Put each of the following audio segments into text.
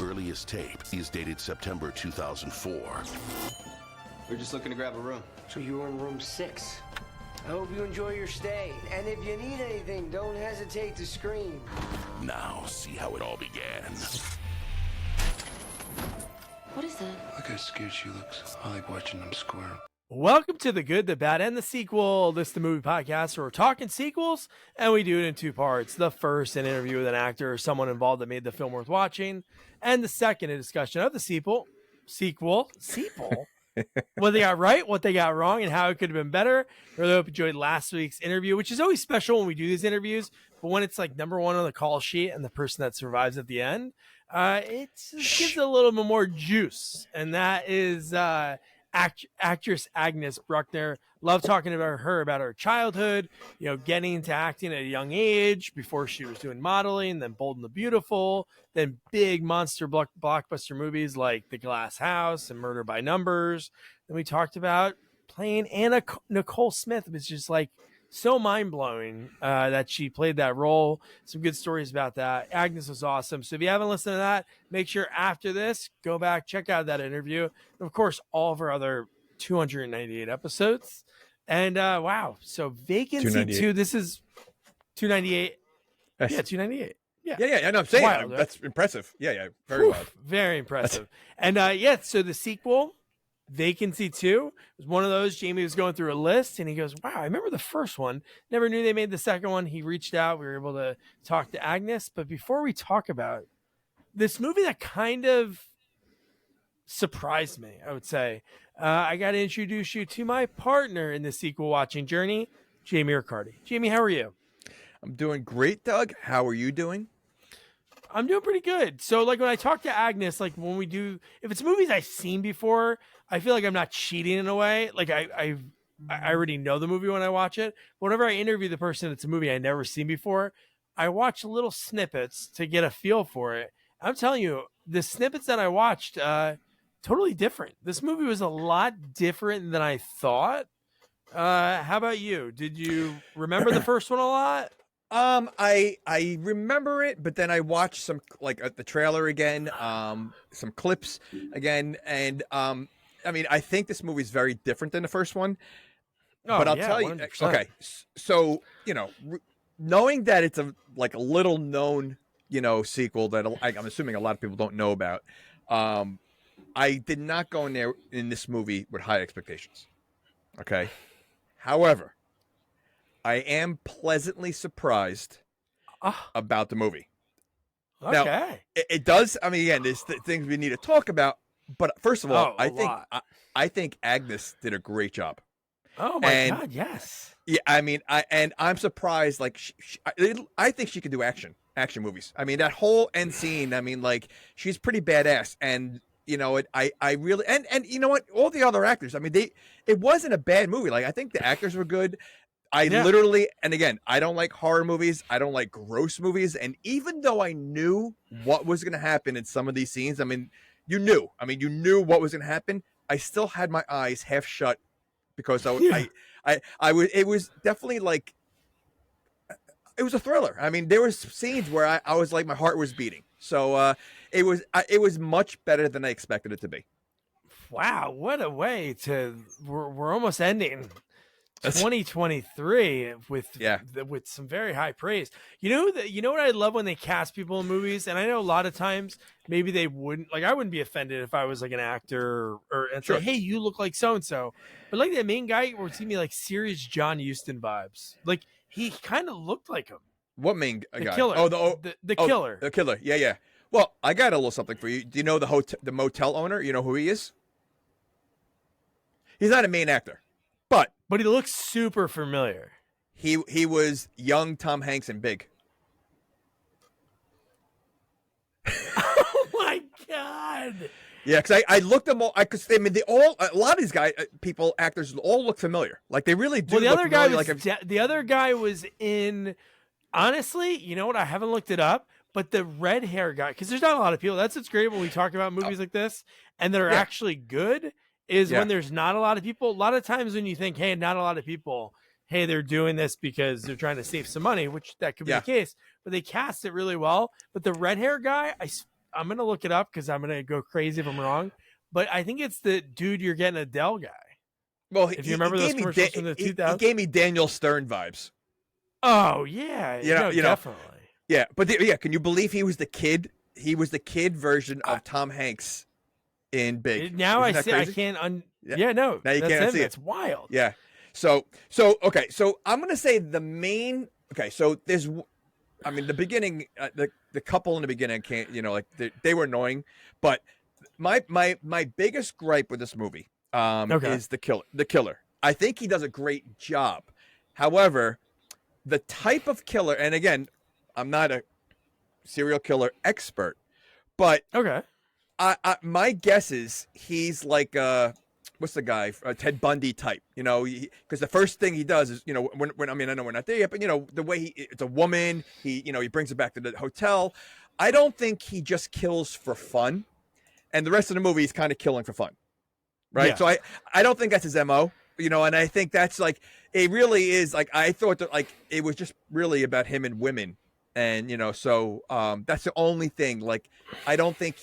earliest tape is dated September 2004. We're just looking to grab a room. So you're in room 6. I hope you enjoy your stay. And if you need anything, don't hesitate to scream. Now, see how it all began. What is that? Look how scared she looks. I like watching them squirm. Welcome to The Good, The Bad, and The Sequel. This is the movie podcast where we're talking sequels, and we do it in 2 parts. The first, an interview with an actor or someone involved that made the film worth watching. And the second, a discussion of the sequel, what they got right, what they got wrong, and how it could have been better. Really hope you enjoyed last week's interview, which is always special when we do these interviews, but when it's like number 1 on the call sheet and the person that survives at the end, it gives a little bit more juice. And that is actress Agnes Bruckner. Love talking about her childhood, getting into acting at a young age before she was doing modeling, then Bold and the Beautiful, then big monster blockbuster movies like The Glass House and Murder by Numbers. Then we talked about playing Anna Nicole Smith, which is just like so mind-blowing that she played that role. Some good stories about that. Agnes was awesome. So if you haven't listened to that, make sure after this, go back, check out that interview. And of course, all of our other 298 episodes. And wow, so Vacancy 2, this is 298. Yeah, 298. Yeah, I know. I'm saying wild, right? That's impressive. Yeah, very wild. Very impressive. And so the sequel, Vacancy 2, was one of those. Jamie was going through a list and he goes, wow, I remember the first one. Never knew they made the second one. He reached out. We were able to talk to Agnes. But before we talk about this movie that kind of surprised me, I would say, I got to introduce you to my partner in the sequel watching journey, Jamie Riccardi. Jamie, how are you? I'm doing great, Doug. How are you doing? I'm doing pretty good. So like when I talk to Agnes, like when we do, if it's movies I've seen before, I feel like I'm not cheating in a way. Like I already know the movie when I watch it. But whenever I interview the person, it's a movie I never seen before. I watch little snippets to get a feel for it. I'm telling you, the snippets that I watched, totally different. This movie was a lot different than I thought. How about you? Did you remember the first one a lot? I remember it, but then I watched some the trailer again, some clips again, and I mean, I think this movie is very different than the first one. But I'll tell 100%. you, okay, so knowing that it's a little known sequel that I'm assuming a lot of people don't know about, I did not go in this movie with high expectations. Okay, however, I am pleasantly surprised about the movie. Okay. Now, it does. I mean, again, there's things we need to talk about. But first of all, I think Agnes did a great job. Oh my God, yes. Yeah, I mean, I'm surprised. Like, I think she can do action movies. I mean, that whole end scene. I mean, she's pretty badass. And I really and you know what? All the other actors. I mean, it wasn't a bad movie. Like, I think the actors were good. Literally, and again, I don't like horror movies. I don't like gross movies. And even though I knew what was going to happen in some of these scenes, I mean, you knew what was going to happen. I still had my eyes half shut because it was definitely it was a thriller. I mean, there was scenes where I was like, my heart was beating. So it was much better than I expected it to be. What a way to, we're almost ending 2023 with some very high praise. You know what I love when they cast people in movies, and I know a lot of times maybe they wouldn't, I wouldn't be offended if I was like an actor and say, hey, you look like so and so, but like that main guy would see me like serious John Huston vibes. Like he kind of looked like him. What main guy? Killer. The killer. The killer. Yeah. Well, I got a little something for you. Do you know the motel owner? You know who he is? He's not a main actor. But he looks super familiar. He was young Tom Hanks in Big. Oh my God! Yeah, because I looked them all. I mean, they all, a lot of these guys, actors, all look familiar. Like they really do. Well, the other guy was in. Honestly, you know what? I haven't looked it up, but the red hair guy, because there's not a lot of people. That's what's great when we talk about movies like this, and that are actually good. When there's not a lot of people. A lot of times when you think, hey, not a lot of people, hey, they're doing this because they're trying to save some money, which that could be the case, but they cast it really well. But the red hair guy, I'm gonna look it up because I'm gonna go crazy if I'm wrong. But I think it's the dude you're getting Adele guy. Well, If you remember those commercials from the he 2000s. gave me Daniel Stern vibes. Oh yeah, You know- definitely. Yeah, but yeah, can you believe he was the kid? He was the kid version of Tom Hanks in Big. Now Isn't I that see. I crazy? can't. Yeah. Yeah, no. Now you that's can't him. see it. That's wild. Yeah. So okay. So I'm gonna say the main. Okay. So there's, I mean, the beginning, the couple in the beginning can't, like they were annoying, but my biggest gripe with this movie Okay. is the killer. The killer. I think he does a great job. However, the type of killer, and again, I'm not a serial killer expert, but Okay. my guess is he's like what's the guy, Ted Bundy type, because the first thing he does is, when I mean, I know we're not there yet, but the way it's a woman, he brings her back to the hotel. I don't think he just kills for fun, and the rest of the movie he's kind of killing for fun, right? Yeah. So I don't think that's his MO, and I think that's like, it really is like, I thought that like it was just really about him and women, and so that's the only thing. Like, I don't think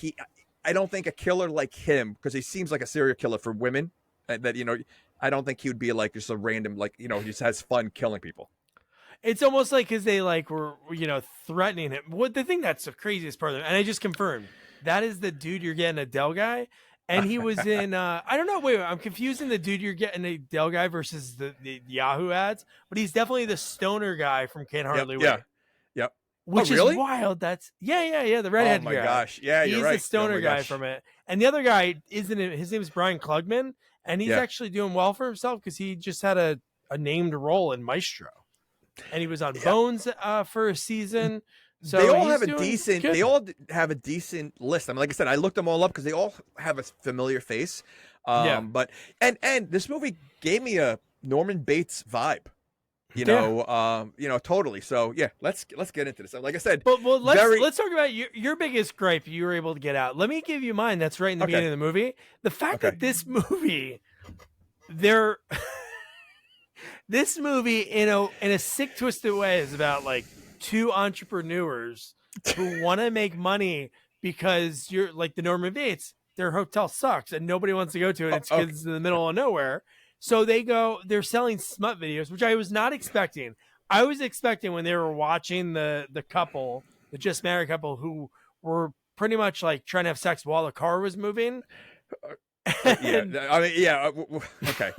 a killer like him, because he seems like a serial killer for women, that I don't think he would be like just a random, like, he just has fun killing people. It's almost like because they like were threatening him. What the thing that's the craziest part of it, and I just confirmed that is the dude you're getting Adele guy, and he was in I don't know. Wait, I'm confusing the dude you're getting Adele guy versus the Yahoo ads, but he's definitely the stoner guy from Can't Hardly Wait. Yep. Which really? is wild. That's the redhead Oh my guy. gosh. Yeah, He's you're right. the stoner Oh my guy gosh. from it, and the other guy isn't. His name is Brian Klugman, and he's Yeah. actually doing well for himself because he just had a named role in Maestro, and he was on Bones for a season. So they all he's have a doing decent. good. They all have a decent list. I mean, like I said, I looked them all up because they all have a familiar face. Yeah. But and this movie gave me a Norman Bates vibe. Totally. So yeah, let's get into this. Like I said, But let's very- let's talk about your biggest gripe you were able to get out. Let me give you mine. That's right in the Okay. beginning of the movie. The fact Okay. that this movie, this movie in a sick, twisted way is about like two entrepreneurs who want to make money because you're like the Norman Bates. Their hotel sucks and nobody wants to go to it. It's okay. because it's in the middle of nowhere. So they're selling smut videos, which I was not expecting. I was expecting when they were watching the couple, the just married couple who were pretty much like trying to have sex while the car was moving. Yeah. I mean, yeah. Okay.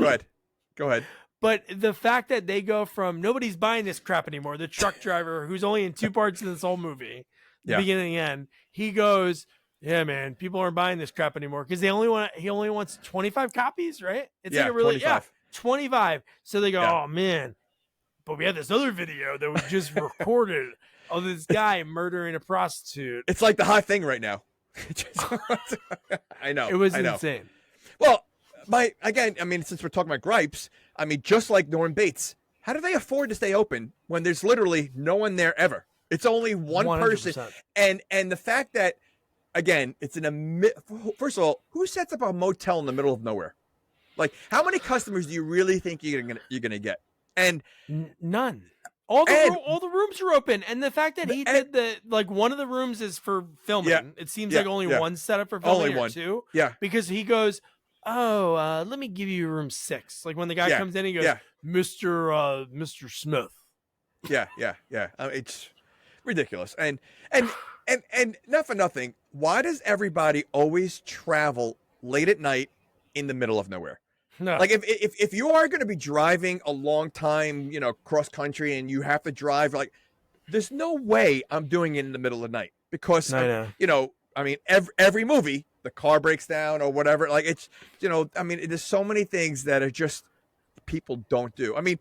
Go ahead. But the fact that they go from nobody's buying this crap anymore, the truck driver who's only in two parts of this whole movie, the Yeah. beginning and the end, he goes, "Yeah, man, people aren't buying this crap anymore because he only wants 25 copies, right? It's Yeah, like a really 25. 25. So they go, Yeah. "Oh man, but we had this other video that was just recorded of this guy murdering a prostitute." It's like the hot thing right now. I know. It was I know. insane. Well, since we're talking about gripes, I mean, just like Norman Bates, how do they afford to stay open when there's literally no one there ever? It's only one person, 100%. and the fact that, again, it's first of all, who sets up a motel in the middle of nowhere? Like, how many customers do you really think you're gonna get? And None. All the rooms are open, and the fact that he and- did one of the rooms is for filming. Yeah. It seems Yeah. like only Yeah. one setup for filming, Only or one. two. yeah, Because he goes, "Oh, let me give you room 6." Like when the guy Yeah. comes in, he goes, Yeah. Mr. Smith." yeah. It's ridiculous. And not for nothing, why does everybody always travel late at night in the middle of nowhere? No. Like if you are going to be driving a long time, cross country, and you have to drive, like, there's no way I'm doing it in the middle of the night because I know. I mean, every movie the car breaks down or whatever. Like, it's I mean, there's so many things that are just people don't do. I mean,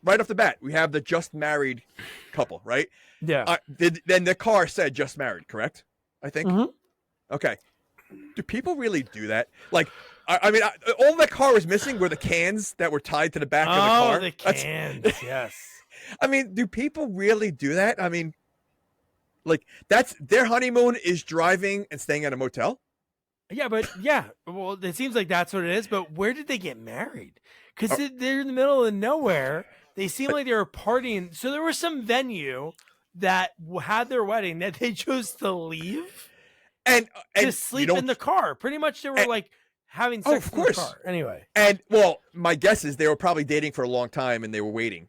right off the bat, we have the just married couple, right? Yeah. Then the car said just married, correct? I think. Mhm. Okay. Do people really do that? Like, I mean, all the car was missing were the cans that were tied to the back of the car. The That's- cans. Yes. I mean, do people really do that? I mean, like, that's their honeymoon is driving and staying at a motel? Yeah, but yeah. Well, it seems like that's what it is. But where did they get married? Because they're in the middle of nowhere. They seem like they were partying. So there was some venue that had their wedding that they chose to leave and to you sleep don't- in the car. Pretty much, they were and- like having Oh, sex of in the course. car. Anyway, And well, my guess is they were probably dating for a long time and they were waiting,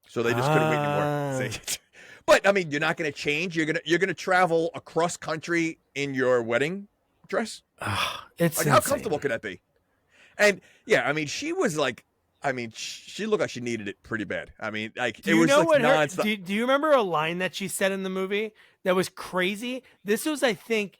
so they just couldn't wait anymore. See? But I mean, you're not going to change. You're gonna travel across country in your wedding dress. it's Like, how insane. comfortable could that be? And yeah, I mean, she was like, she looked like she needed it pretty bad. I mean, like Do it you was know like what nonstop. do you remember a line that she said in the movie that was crazy? This was, I think,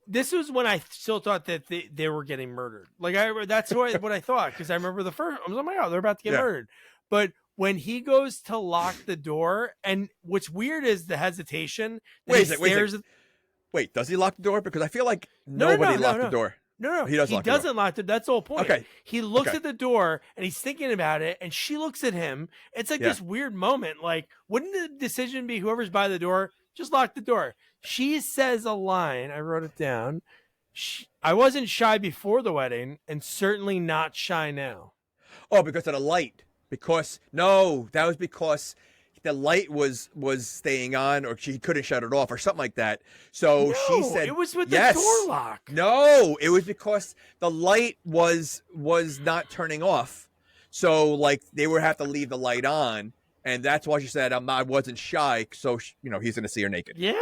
this was when I still thought that they were getting murdered. Like that's what I thought, because I remember the first. I was, oh my god, they're about to get Yeah. murdered. But when he goes to lock the door, and what's weird is the hesitation. That Wait a he sec, wait a sec. stares at- Wait, does he lock the door? Because I feel like No, no, nobody no, locked no. the door. No, He does lock the door. doesn't lock the. That's the whole point. Okay. He looks Okay. at the door and he's thinking about it, and she looks at him. It's like Yeah. this weird moment. Like, wouldn't the decision be whoever's by the door, just lock the door? She says a line. I wrote it down. I wasn't shy before the wedding, and certainly not shy now. Oh, because of the light. Because no, that was because the light was staying on, or she couldn't shut it off, or something like that. So she No, said it was with yes. the door lock. No, it was because the light was not turning off. So like they would have to leave the light on, and that's why she said I wasn't shy. So he's gonna see her naked. Yeah,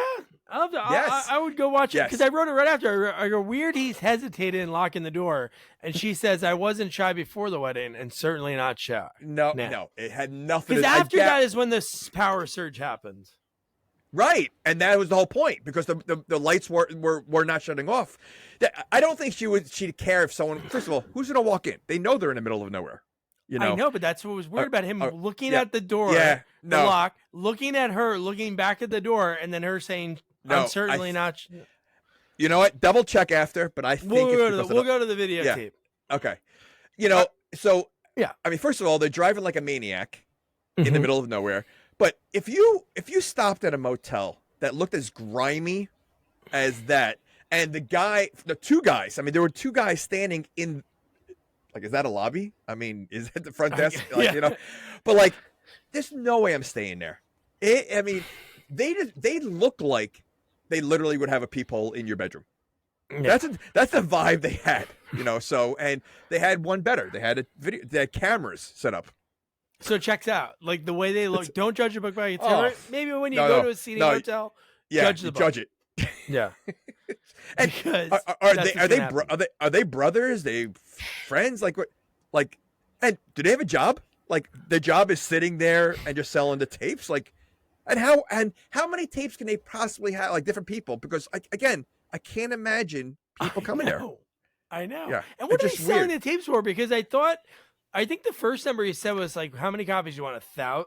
Yes. I would go watch it Yes. because I wrote it right after. I go, weird. He's hesitated in locking the door, and she says, "I wasn't shy before the wedding, and certainly not shy." No, Nah. no, it had nothing. Because to after that is when this power surge happened. right, and that was the whole point because the lights were not shutting off. I don't think she'd care if someone. First of all, who's gonna walk in? They know they're in the middle of nowhere. I know, but that's what was weird about him looking yeah, at the door, yeah, the no. lock, looking at her, looking back at the door, and then her saying, No, "I'm certainly not." You know what? Double check after, but I think We'll it's go to because the, of we'll go to the Yeah. videotape. Okay. So yeah. I mean, first of all, they're driving like a maniac in the Mhm. middle of nowhere. But if you stopped at a motel that looked as grimy as that, and the two guys, I mean, there were two guys standing in, like, is that a lobby? I mean, is that the front desk? Like, yeah. But like, there's no way I'm staying there. I mean, they look like they literally would have a peephole in your bedroom. Yeah. That's the vibe they had, So, and they had one better. They had they had cameras set up. So it checks out. Like the way they look. Don't judge a book by its Oh. cover. Maybe when you No, go no, to a seedy no. hotel, Yeah, Judge the you book. judge it. yeah. And Because are that's they what's gonna happen. are they brothers? They friends? Like what? Like, and do they have a job? Like their job is sitting there and just selling the tapes. Like, and how many tapes can they possibly have? Like different people? Because again, I can't imagine people coming there. I know. Yeah, And what are it's they just selling weird. the tapes for? Because I think the first number he said was like, how many copies you want? 1,000?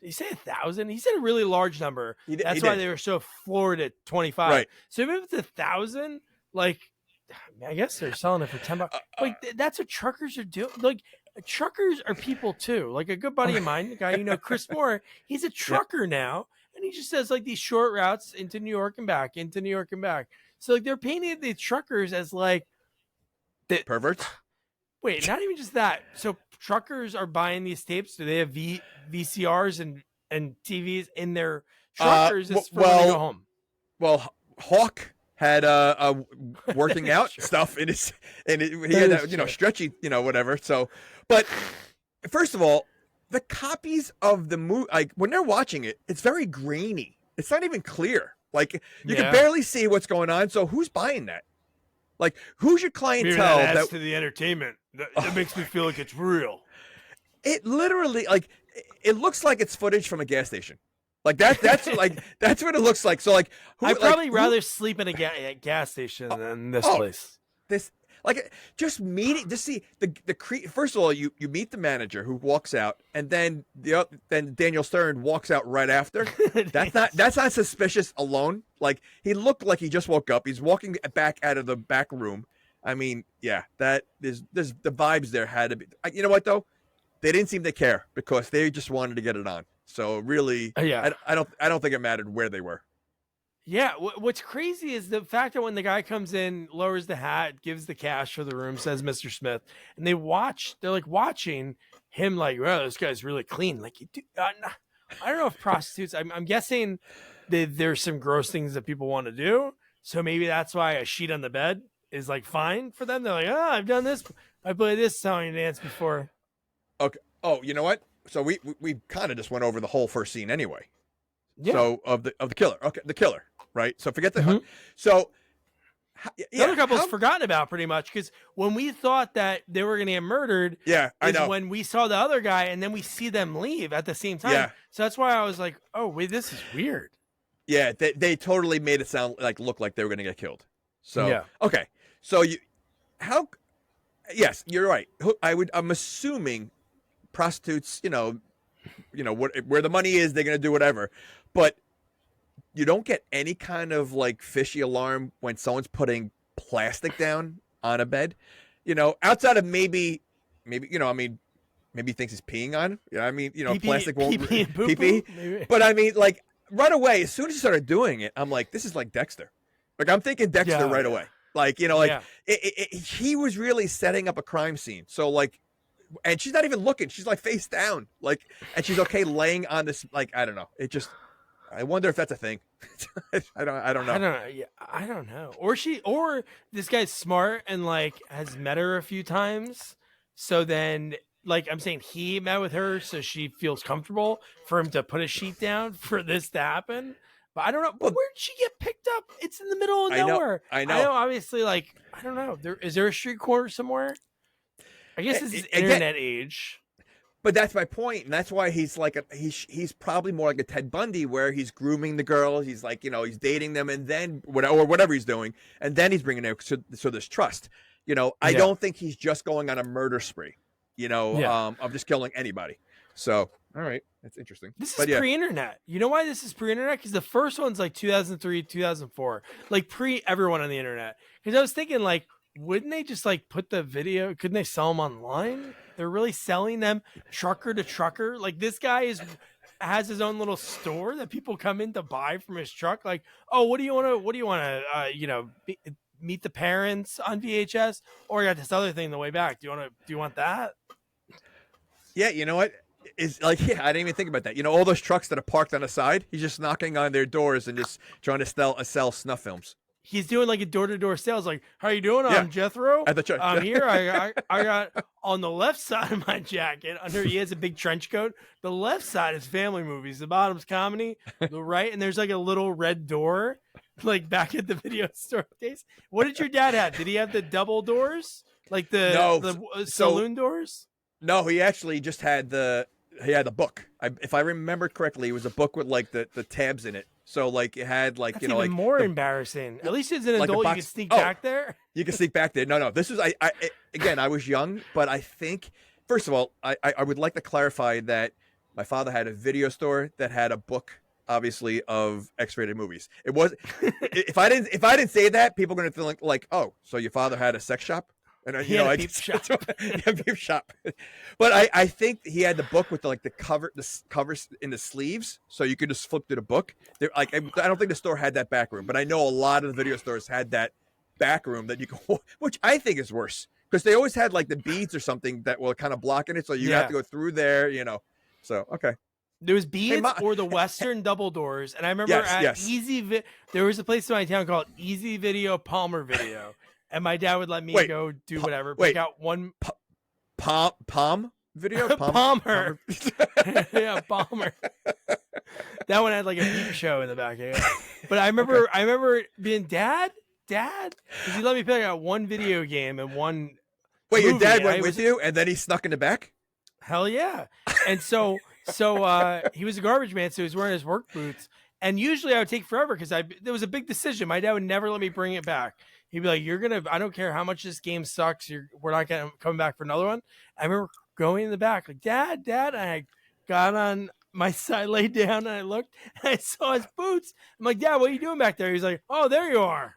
Did he say 1,000? He said a really large number. He did- That's he why did. they were so floored at 25. Right. So even if it's 1,000, like, I guess they're selling it for $10. Like that's what truckers are doing. Like truckers are people too. Like a good buddy of mine, the guy Chris Moore, he's a trucker now, and he just does like these short routes into New York and back, into New York and back. So like they're painting the truckers as like Perverts. wait, not even just that. So truckers are buying these tapes. Do they have VCRs and TVs in their truckers? It's for when they go home. Well, Hawk had a working out stuff in his, and he had That is that, true. stretchy, whatever. So, but first of all, the copies of the movie, like when they're watching it, it's very grainy. It's not even clear. Like you Yeah. can barely see what's going on. So who's buying that? Like who's your clientele that to the entertainment. That makes me feel like it's real. it literally like it looks like it's footage from a gas station. Like that's like that's what it looks like. So like I'd like, probably who- rather sleep in a gas station than this oh. place. this like just meeting just see first of all you meet the manager who walks out, and then then Daniel Stern walks out right after. That's not suspicious alone. Like he looked like he just woke up. He's walking back out of the back room. I mean, yeah, that there's the vibes there had to be. You know what though? They didn't seem to care because they just wanted to get it on. So really, Yeah. I don't think it mattered where they were. Yeah, what's crazy is the fact that when the guy comes in, lowers the hat, gives the cash for the room, says Mr. Smith, and they're like watching him like, wow, this guy's really clean. Like, I don't know if prostitutes, I'm guessing that there's some gross things that people want to do. So maybe that's why a sheet on the bed is like fine for them. They're like, oh, I've done this. I played this song and dance before. Okay. Oh, you know what? So we kind of just went over the whole first scene anyway. Yeah. So of the killer. Okay, the killer, right? So forget the hunt. So The other couple's forgotten about pretty much because when we thought that they were going to get murdered, I know. when we saw the other guy and then we see them leave at the same time. Yeah. So that's why I was like, oh, wait, this is weird. Yeah, they totally made it sound look like they were going to get killed. So Yeah. Okay, so yes, you're right. I'm assuming prostitutes, where the money is, they're going to do whatever, but you don't get any kind of like fishy alarm when someone's putting plastic down on a bed, outside of maybe maybe he thinks he's peeing on. Plastic won't pee. But I mean, like right away, as soon as he started doing it, I'm like, this is like Dexter. Like I'm thinking Dexter right away. Like he was really setting up a crime scene. So like, and she's not even looking. She's like face down, like, and she's okay laying on this. Like I don't know. I wonder if that's a thing. I don't know. I don't know. Or this guy's smart and like has met her a few times. So then, like I'm saying, he met with her, so she feels comfortable for him to put a sheet down for this to happen. But I don't know. But where'd she get picked up? It's in the middle of nowhere. I know. Obviously, like I don't know. Is there a street corner somewhere? I guess this is internet age. But that's my point, and that's why he's like he's probably more like a Ted Bundy, where he's grooming the girl. He's like he's dating them, and then whatever he's doing, and then he's bringing it. So there's trust. I don't think he's just going on a murder spree. Of just killing anybody. So all right, that's interesting. This is pre-internet. You know why this is pre-internet? Because the first one's like 2003, 2004, like pre everyone on the internet. Because I was thinking like, wouldn't they just like put the video? Couldn't they sell them online? They're really selling them trucker to trucker. Like this guy has his own little store that people come in to buy from his truck. Like, oh, what do you want to, meet the parents on VHS? Or I got this other thing the way back. Do you want that? Yeah. You know what? Is like, I didn't even think about that. All those trucks that are parked on the side, he's just knocking on their doors and just trying to sell snuff films. He's doing like a door-to-door sales. Like, how you doing? I'm Jethro. I'm here. I got on the left side of my jacket. He has a big trench coat. The left side is family movies. The bottom's comedy. The right, and there's like a little red door, like back at the video store case. What did your dad have? Did he have the double doors, like the saloon doors? No, he actually just had the book. If I remember correctly, it was a book with like the tabs in it. So like it had like That's even more embarrassing. At least as an adult, you can sneak back there. You can sneak back there. No. This was again. I was young, but I think first of all, I would like to clarify that my father had a video store that had a book, obviously, of X-rated movies. It was if I didn't say that, people are going to think like, oh, so your father had a sex shop. And a peep shop. Peep shop. But I think he had the book with the covers in the sleeves, so you could just flip through the book. I don't think the store had that back room, but I know a lot of the video stores had that back room that you go, which I think is worse because they always had like the beads or something that were kind of blocking it, so you have to go through there. So okay. There was beads or the Western double doors, and I remember there was a place in my town called Easy Video, Palmer Video. And my dad would let me go do whatever. Pick out one Palm video. Palmer. Yeah, Palmer. That one had like a peep show in the back. But I remember being dad. Because he let me pick out one video game and one. Wait, your dad went with you, and then he snuck in the back? Hell yeah! And so he was a garbage man, so he was wearing his work boots. And usually I would take forever because there was a big decision. My dad would never let me bring it back. He'd be like, I don't care how much this game sucks. We're not coming back for another one. I remember going in the back, like, Dad. And I got on my side, laid down, and I looked, and I saw his boots. I'm like, Dad, what are you doing back there? He's like, oh, there you are.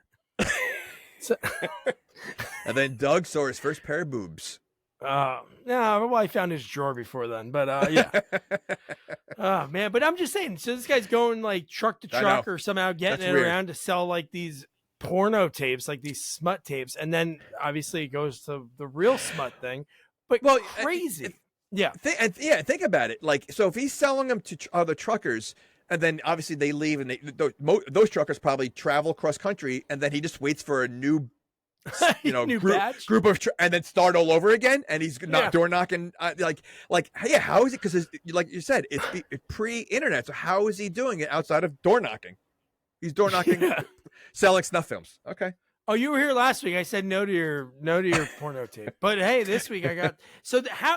And then Doug saw his first pair of boobs. No, I found his drawer before then, but yeah. Oh man, but I'm just saying. So this guy's going like truck to truck or somehow getting around to sell like these porno tapes, like these smut tapes, and then obviously it goes to the real smut thing. But crazy. Think about it. Like, so if he's selling them to other truckers, And then obviously they leave, and those truckers probably travel cross country, and then he just waits for a new, New batch? group of, and then start all over again. And he's not door knocking, yeah. How is it? Because like you said, it's pre-internet. So how is he doing it outside of door knocking? He's door knocking, selling snuff films. Okay. Oh, you were here last week. I said no to your porno tape. But hey, this week I got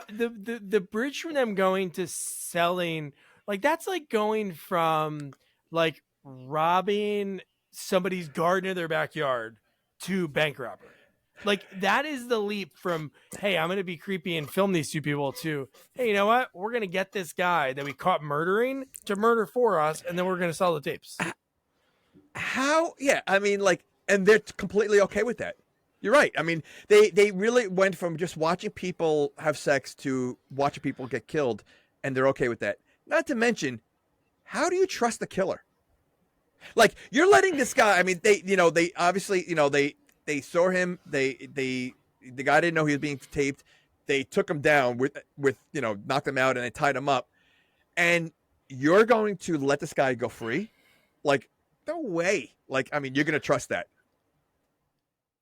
the bridge from them going to selling, like that's like going from like robbing somebody's garden in their backyard to bank robbery. Like that is the leap from, hey, I'm going to be creepy and film these two people, to, hey, you know what? We're going to get this guy that we caught murdering to murder for us, and then we're going to sell the tapes. How? Yeah. I mean, like, and they're completely okay with that. You're right. I mean, they really went from just watching people have sex to watching people get killed, and they're okay with that. Not to mention, how do you trust the killer? Like, you're letting this guy, I mean, they obviously, they saw him, the guy didn't know he was being taped. They took him down with knocked him out, and they tied him up. And you're going to let this guy go free? Like, no way. Like, I mean, you're going to trust that.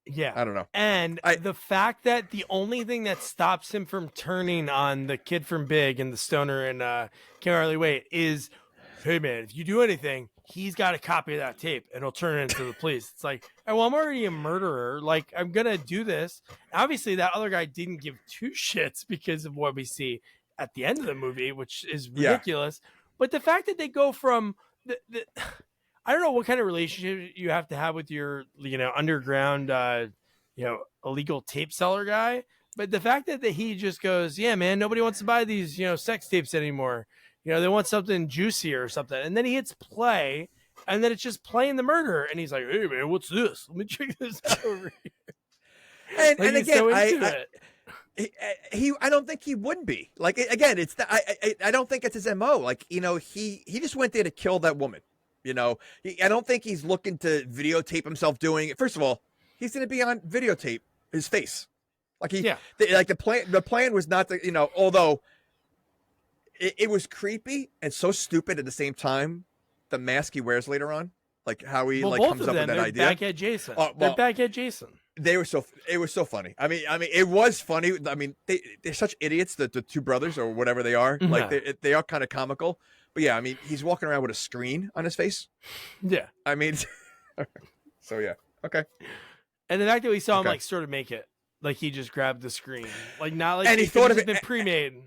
Yeah. I don't know. And the fact that the only thing that stops him from turning on the kid from Big and the stoner and Can't Hardly Wait is, hey, man, if you do anything, he's got a copy of that tape and he'll turn it into the police. It's like, oh, well, I'm already a murderer. Like, I'm going to do this. Obviously, that other guy didn't give two shits because of what we see at the end of the movie, which is ridiculous. Yeah. But the fact that they go from I don't know what kind of relationship you have to have with your, underground, illegal tape seller guy. But the fact that he just goes, yeah, man, nobody wants to buy these, sex tapes anymore. They want something juicier or something. And then he hits play, and then it's just playing the murder. And he's like, hey, man, what's this? Let me check this out over here. And again, I don't think he would be. Like, again, I don't think it's his MO. Like, he just went there to kill that woman. I don't think he's looking to videotape himself doing it. First of all, he's going to be on videotape his face. Like the plan was not to, although it was creepy and so stupid at the same time. The mask he wears later on, like how he comes up with that idea. Backhead Jason. They're Backhead Jason. It was so funny. I mean, it was funny. I mean, they're such idiots, the two brothers or whatever they are. Mm-hmm. Like they are kind of comical. But yeah, I mean, he's walking around with a screen on his face. Yeah. I mean, so yeah. Okay. And the fact that we saw him like sort of make it, like he just grabbed the screen, like not like, and he thought of it been pre-made.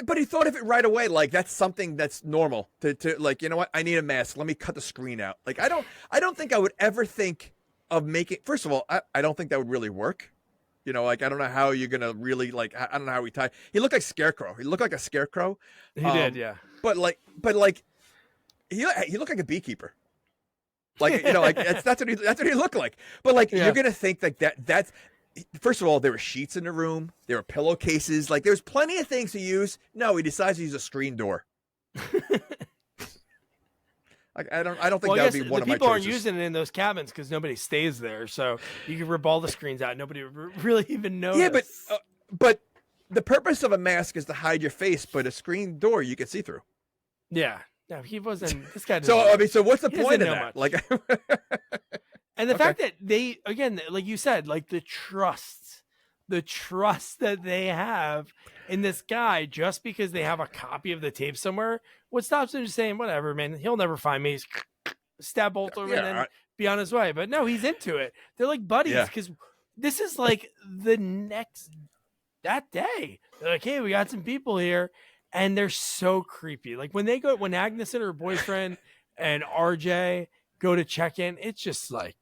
But he thought of it right away. Like that's something that's normal to like, you know what? I need a mask. Let me cut the screen out. Like, I don't think I would ever think of making, first of all, I don't think that would really work. Like, I don't know how you're going to really, like, I don't know how he looked like Scarecrow. He looked like a scarecrow. He did, yeah. But he looked like a beekeeper. Like, like that's what he looked like. But like, you're going to think like that's, first of all, there were sheets in the room. There were pillowcases. Like, there's plenty of things to use. No, he decides to use a screen door. Like, I don't think that would be one of my choices. People aren't using it in those cabins because nobody stays there. So you can rip all the screens out. Nobody really even knows. Yeah, but the purpose of a mask is to hide your face, but a screen door you can see through. Yeah. No, he wasn't. This guy. So what's the point of that? Much. Like, and the fact that they, again, like you said, like the trust that they have in this guy, just because they have a copy of the tape somewhere, what stops him just saying, whatever, man, he'll never find me. Stab bolt over and then be on his way. But no, he's into it. They're like buddies because this is like that day. They're like, hey, we got some people here. And they're so creepy. Like when Agnes and her boyfriend and RJ go to check in, it's just like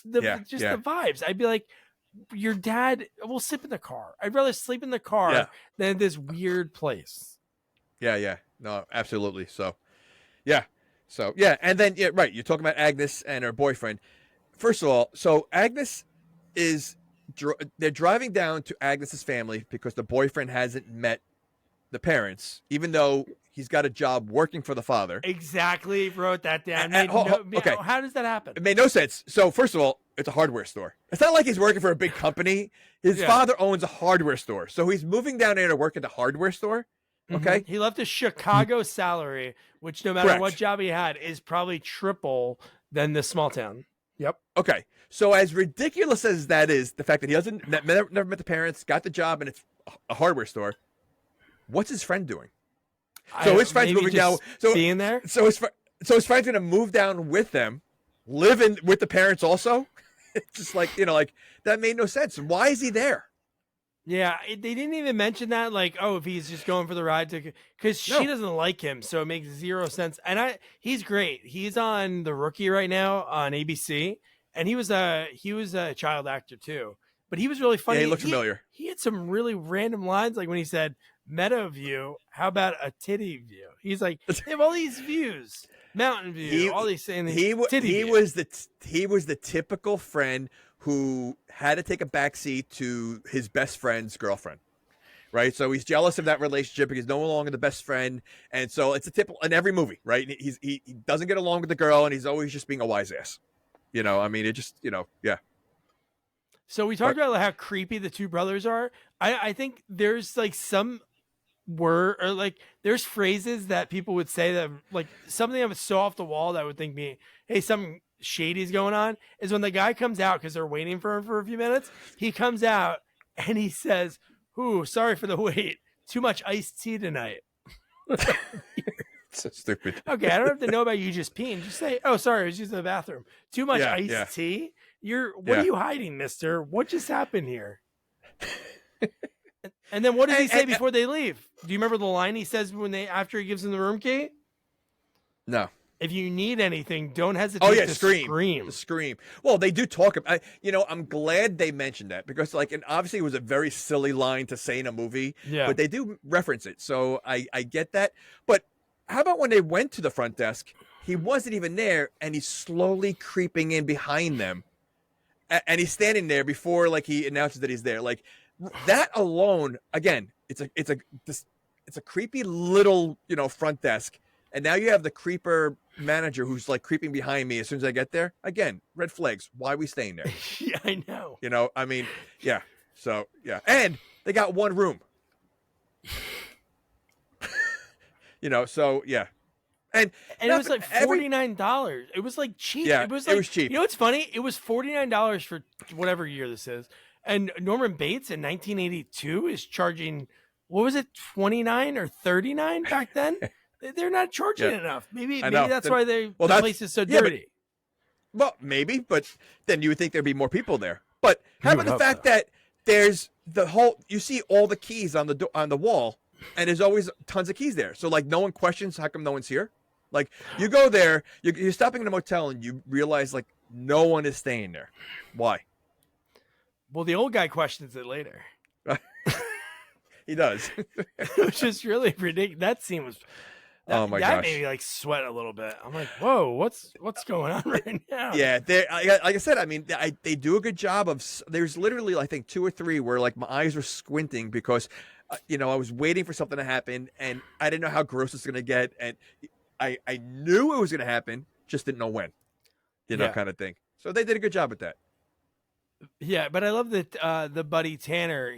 the vibes. I'd be like, your dad will sleep in the car. I'd rather sleep in the car than this weird place. Yeah. No, absolutely. So, yeah. And then, right. You're talking about Agnes and her boyfriend. First of all, so Agnes they're driving down to Agnes's family because the boyfriend hasn't met the parents, even though he's got a job working for the father. Exactly. Wrote that down. Okay. How does that happen? It made no sense. So first of all, it's a hardware store. It's not like he's working for a big company. His father owns a hardware store. So he's moving down there to work at the hardware store. Okay. He left a Chicago salary, which no matter Correct. what job he had is probably triple than the small town. Yep. Okay. So as ridiculous as that is, the fact that he hasn't never met the parents, got the job, and it's a hardware store. What's his friend doing? So his friend's Maybe moving down. just So being there. So his friend's gonna move down with them, live in with the parents also. It's just like like that made no sense. Why is he there? Yeah, they didn't even mention that, like, oh, if he's just going for the ride to, because she No. doesn't like him, so it makes zero sense. And he's great. He's on The Rookie right now on ABC, and he was a child actor too, but he was really funny. Yeah, he looked familiar. He had some really random lines, like when he said, "Meta view, how about a titty view?" He's like, they have all these views, mountain view, all these things. He view. was the typical friend who had to take a backseat to his best friend's girlfriend, right? So he's jealous of that relationship because no longer the best friend, and so it's a typical in every movie, right? He doesn't get along with the girl, and he's always just being a wise ass. I mean, it just yeah. So we talked about how creepy the two brothers are. I think there's like some word or like there's phrases that people would say that like something that was so off the wall that I would think me, hey, something shady's going on, is when the guy comes out because they're waiting for him for a few minutes. He comes out and he says, "Ooh, sorry for the wait. Too much iced tea tonight." So stupid. Okay, I don't have to know about you just peeing. Just say, "Oh, sorry, I was using the bathroom. Too much Yeah, iced yeah. tea." What are you hiding, mister? What just happened here? And then what does he say before they leave? Do you remember the line he says after he gives them the room key? No. If you need anything, don't hesitate Oh yeah, to scream. Scream. Well, they do talk about. I'm glad they mentioned that because, and obviously, it was a very silly line to say in a movie. Yeah. But they do reference it, so I get that. But how about when they went to the front desk? He wasn't even there, and he's slowly creeping in behind them, and he's standing there before he announces that he's there. Like that alone, again, it's a creepy little front desk. And now you have the creeper manager who's creeping behind me as soon as I get there. Again, red flags. Why are we staying there? Yeah, I know. I mean, yeah. So, yeah. And they got one room. So, yeah. And it was like $49. It was like cheap. Yeah, it was cheap. You know what's funny? It was $49 for whatever year this is. And Norman Bates in 1982 is charging, what was it, 29 or 39 back then? They're not charging enough. Maybe that's why the place is so dirty. Well, maybe, but then you would think there'd be more people there. But how about the fact that there's you see all the keys on the wall, and there's always tons of keys there. So no one questions how come no one's here. You go there, you're stopping in a motel, and you realize no one is staying there. Why? Well, the old guy questions it later. He does. Which is really ridiculous. That scene was. Oh my gosh! That made me sweat a little bit. I'm like, whoa, what's going on right now? Yeah, like I said, I mean, they do a good job of. There's literally, I think, 2 or 3 where my eyes were squinting because, I was waiting for something to happen and I didn't know how gross it's gonna get, and I knew it was gonna happen, just didn't know when, kind of thing. So they did a good job at that. Yeah, but I love that the buddy Tanner.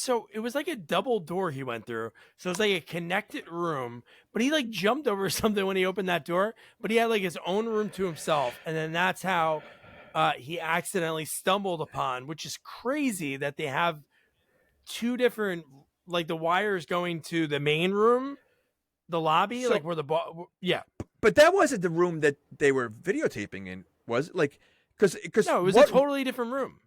So it was like a double door he went through. So it's like a connected room, but he jumped over something when he opened that door, but he had his own room to himself. And then that's how he accidentally stumbled upon, which is crazy that they have 2 different, the wires going to the main room, the lobby, So- where yeah. But that wasn't the room that they were videotaping in, was it? Because No, it was a totally different room.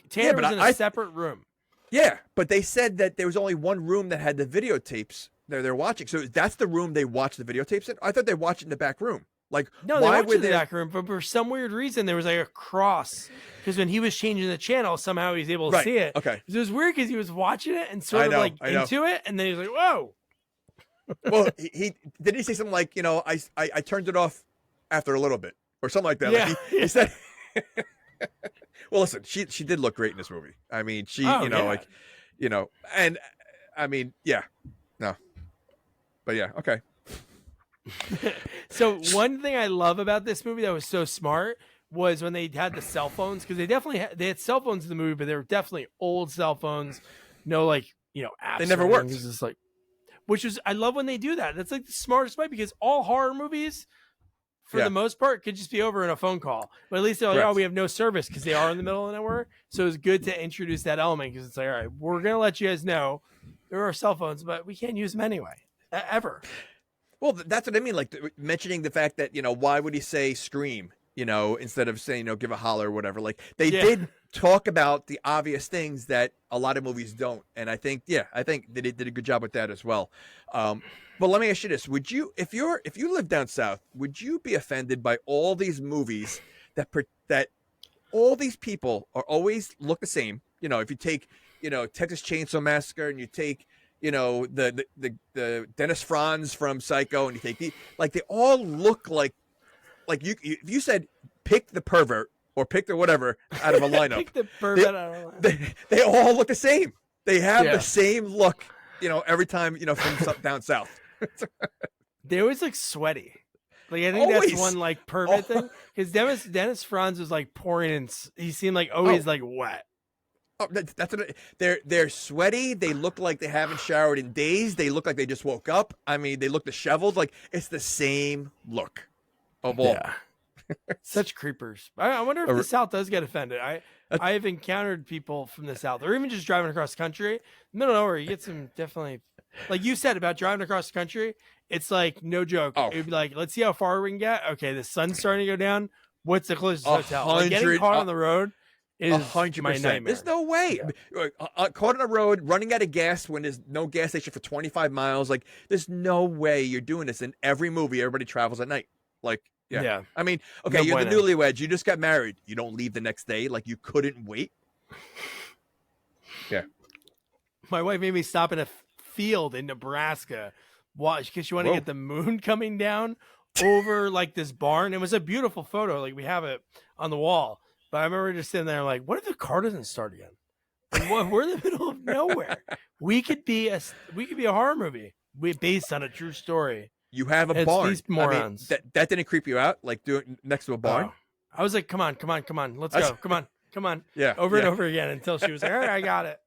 Tanner but was in a separate room. Yeah, but they said that there was only one room that had the videotapes they're watching. So that's the room they watched the videotapes in? I thought they watched it in the back room. No, they why watched were it in the they back room, but for some weird reason, there was a cross. Because when he was changing the channel, somehow he was able to see it. Okay. It was weird because he was watching it and sort of I know. into it, and then he was like, whoa. Well, he did he say something like, I turned it off after a little bit or something like that. Yeah. He said well, listen, she did look great in this movie. I mean, and I mean, yeah. No. But yeah, okay. So one thing I love about this movie that was so smart was when they had the cell phones, because they had cell phones in the movie, but they were definitely old cell phones. no like apps. They never or anything. worked. It's just like, which is I love when they do that. That's like the smartest way because all horror movies, for Yeah. the most part, could just be over in a phone call. But at least they're like, Correct. oh, we have no service because they are in the middle of nowhere. So it's good to introduce that element because it's like, all right, we're gonna let you guys know there are cell phones, but we can't use them anyway, ever. Well, that's what I mean. Like mentioning the fact that why would he say scream? Instead of saying give a holler or whatever. Like they did talk about the obvious things that a lot of movies don't, and I think they did a good job with that as well. But let me ask you this: would you, if you live down south, would you be offended by all these movies that all these people are always look the same? If you take Texas Chainsaw Massacre and you take the Dennis Franz from Psycho and you take they all look like you if you said pick the pervert or pick the whatever out of a lineup, Pick the pervert out of a lineup. they all look the same. They have Yeah. the same look, every time from down south. They always look sweaty. Like I think Always. that's one like pervert thing because Dennis Franz was like pouring in. He seemed like always like wet. Oh, that's what they're sweaty. They look like they haven't showered in days. They look like they just woke up. I mean, they look disheveled. Like it's the same look of all. Yeah. Such creepers. I wonder if the South does get offended. I have encountered people from the South, or even just driving across the country. Middle of nowhere, you get some definitely, like you said about driving across the country. It's like no joke. Oh. It'd be like, let's see how far we can get. Okay, the sun's starting to go down. What's the closest hotel? Like, getting 100 caught on the road is my 100%. nightmare. There's no way. Caught on the road, running out of gas when there's no gas station for 25 miles. Like, there's no way you're doing this. In every movie, everybody travels at night. Like, yeah. I mean, okay, No you're the bueno. newlyweds. You just got married. You don't leave the next day. Like, you couldn't wait. Yeah. My wife made me stop in a field in Nebraska, watch because she wanted to Whoa. get the moon coming down over like this barn. It was a beautiful photo, like we have it on the wall. But I remember just sitting there, like, what if the car doesn't start again? Like, we're in the middle of nowhere. We could be a horror movie based on a true story. You have a It's barn. these morons. I mean, that didn't creep you out? Like, doing next to a barn? Oh. I was like, come on, let's go, come on, Yeah. over yeah. and over again until she was like, all right, I got it.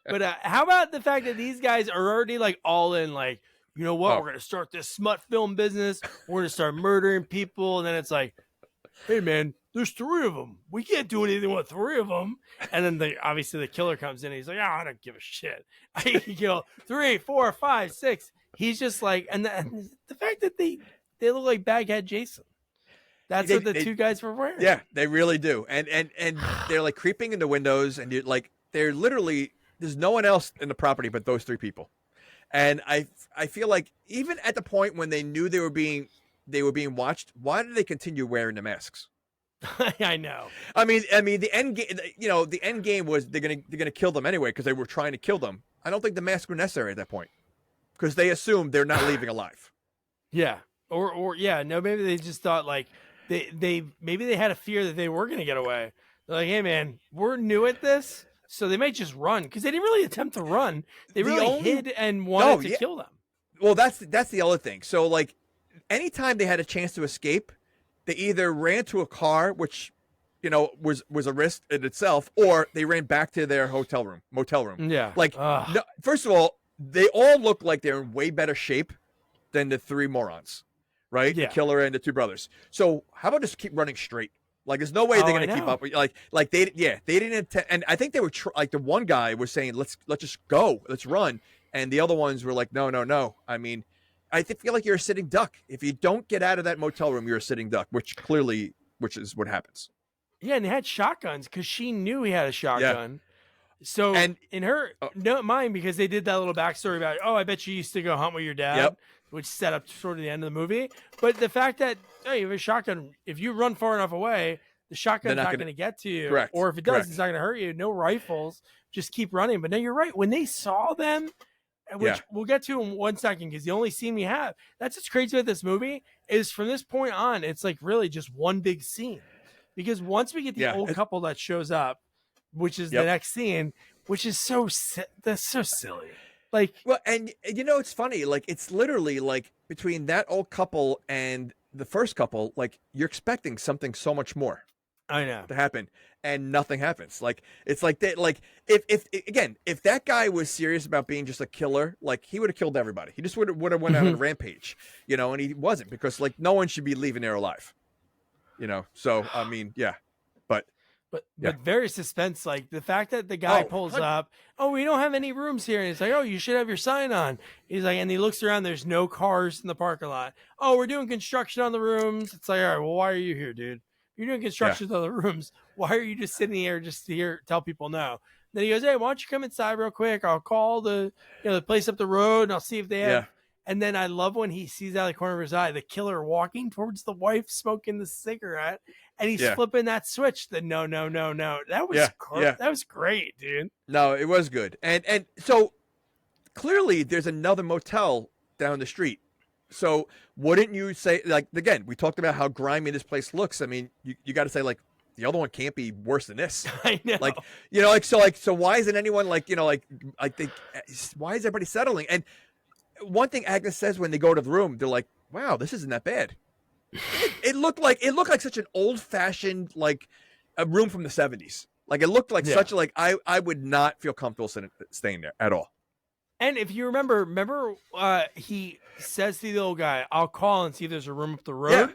But how about the fact that these guys are already like all in, like, you know what, Oh. we're gonna start this smut film business, we're gonna start murdering people, and then it's like, hey man, there's 3 of them, we can't do anything with 3 of them, and then obviously the killer comes in, and he's like, I don't give a shit, I can kill 3, 4, 5, 6. He's just like, and the fact that they look like Baghead Jason. That's what the 2 guys were wearing. Yeah, they really do. And they're like creeping in the windows, and you're like, they're literally, there's no one else in the property but those 3 people. And I feel like even at the point when they knew they were being watched, why did they continue wearing the masks? I know. I mean the end game, the end game was they're gonna kill them anyway because they were trying to kill them. I don't think the masks were necessary at that point because they assumed they're not leaving alive. Yeah. Or yeah, no, maybe they just thought like they maybe they had a fear that they were going to get away. They're like, hey man, we're new at this, so they might just run because they didn't really attempt to run. They really hid and wanted to kill them. Well, that's the other thing. So like, anytime they had a chance to escape, they either ran to a car, which was a risk in itself, or they ran back to their motel room. Yeah. Like, no, first of all, they all look like they're in way better shape than the 3 morons, right? Yeah. The killer and the 2 brothers. So how about just keep running straight? Like, there's no way they're I going to keep know. up. Like they didn't intend, and I think they were like the one guy was saying, let's just go, let's run, and the other ones were like, no. I mean, I feel like you're a sitting duck. If you don't get out of that motel room, you're a sitting duck, which is what happens. Yeah, and they had shotguns because she knew he had a shotgun. So And- in her not mine, because they did that little backstory about, I bet you used to go hunt with your dad, Yep. which set up sort of the end of the movie. But the fact that you have a shotgun, if you run far enough away, the shotgun's They're not not gonna- going to get to you. Correct, Or if it does, correct. it's not going to hurt you. No rifles, just keep running. But no, you're right. When they saw them, which Yeah. we'll get to in 1 second, because the only scene we have, that's what's crazy about this movie, is from this point on, it's like really just one big scene. Because once we get the old couple that shows up, which is the next scene, which is that's so silly. Like, Well, and it's funny. Like, it's literally like between that old couple and the first couple, like you're expecting something so much more. I know. to happen, and nothing happens. Like it's like that. Like if that guy was serious about being just a killer, like he would have killed everybody. He just would have went out on a rampage, and he wasn't, because like no one should be leaving there alive, So I mean, yeah, but very suspense. Like the fact that the guy pulls up, oh, we don't have any rooms here, and he's like, oh, you should have your sign on. He's like, and he looks around, there's no cars in the parking lot. Oh, we're doing construction on the rooms. It's like, all right, well, why are you here, dude? You're doing construction on the rooms. Why are you just sitting here just to tell people no? Then he goes, hey, why don't you come inside real quick? I'll call the place up the road, and I'll see if they have. Yeah. And then I love when he sees out of the corner of his eye the killer walking towards the wife smoking the cigarette, and he's flipping that switch. The no. That was that was great, dude. No, it was good. And so clearly there's another motel down the street. So wouldn't you say, like, again, we talked about how grimy this place looks. I mean, you got to say, like, the other one can't be worse than this. I know. So why isn't anyone why is everybody settling? And one thing Agnes says when they go to the room, they're like, wow, this isn't that bad. It looked like such an old fashioned, like a room from the 70s. Like it looked like such a, like, I would not feel comfortable staying there at all. And if you remember, he says to the old guy, I'll call and see if there's a room up the road.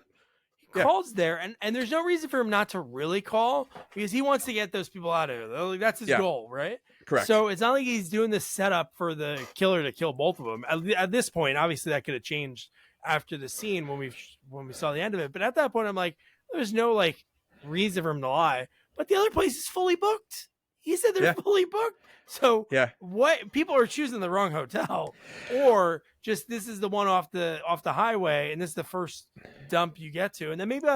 He calls there, and there's no reason for him not to really call, because he wants to get those people out of here. Like, that's his goal, right? Correct. So it's not like he's doing this setup for the killer to kill both of them. At this point, obviously that could have changed after the scene when we saw the end of it. But at that point, I'm like, there's no like reason for him to lie. But the other place is fully booked. He said they're fully booked. So what, people are choosing the wrong hotel, or just this is the one off the highway, and this is the first dump you get to, and then maybe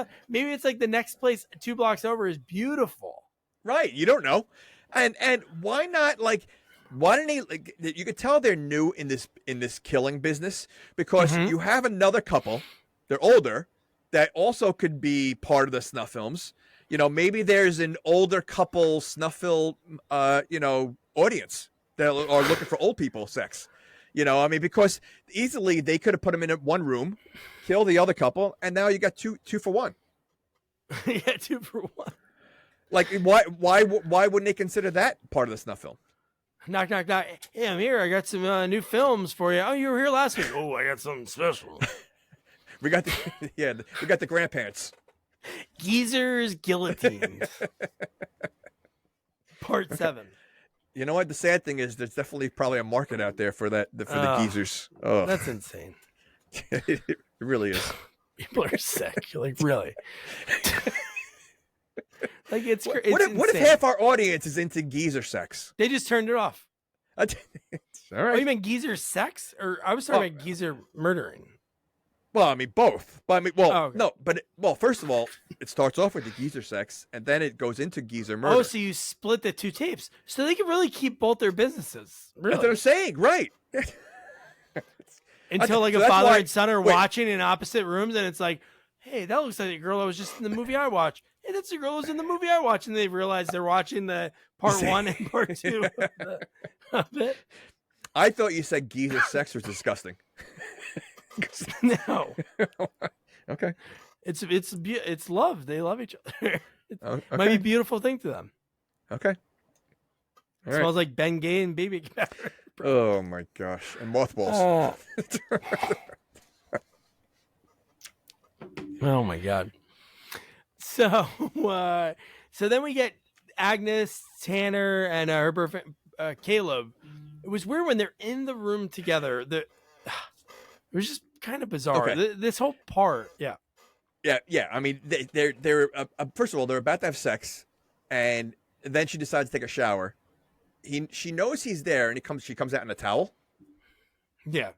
it's like the next place 2 blocks over is beautiful. Right, you don't know, and why not? Like, why didn't he? Like, you could tell they're new in this killing business, because you have another couple, they're older, that also could be part of the snuff films. Maybe there's an older couple snuff film, audience that are looking for old people sex. I mean, because easily they could have put them in one room, kill the other couple, and now you got two for one. Yeah, 2 for 1. Like, why wouldn't they consider that part of the snuff film? Knock, knock, knock. Hey, I'm here. I got some new films for you. Oh, you were here last week. Oh, I got something special. we got the grandparents. Geezer's Guillotine. Part 7. You know what? The sad thing is, there's definitely probably a market out there for that, for the geezers. Oh, that's insane. It really is. People are sick. Like, really? Like, it's what if half our audience is into geezer sex? They just turned it off. All right. Oh, you meant geezer sex? Or I was talking about geezer murdering. Well, I mean, both. But I mean, okay. No, but first of all, it starts off with the geezer sex, and then it goes into geezer murder. Oh, so you split the 2 tapes, so they can really keep both their businesses. Really? That's what I'm saying, right? Until like a father and son are watching in opposite rooms, and it's like, hey, that looks like a girl that was just in the movie I watched. Hey, that's the girl who was in the movie I watched, and they realize they're watching the part 1 and part 2 of it. I thought you said geezer sex was disgusting. No. Okay. It's love. They love each other. It might be a beautiful thing to them. Okay. It smells like Ben Gay and baby carrot. Oh my gosh. And mothballs. Oh my god. So then we get Agnes, Tanner, and her boyfriend Caleb. It was weird when they're in the room together. It was just kind of bizarre. Okay. This whole part, yeah. I mean, they're first of all, they're about to have sex, and then she decides to take a shower. She knows he's there, and she comes out in a towel. Yeah,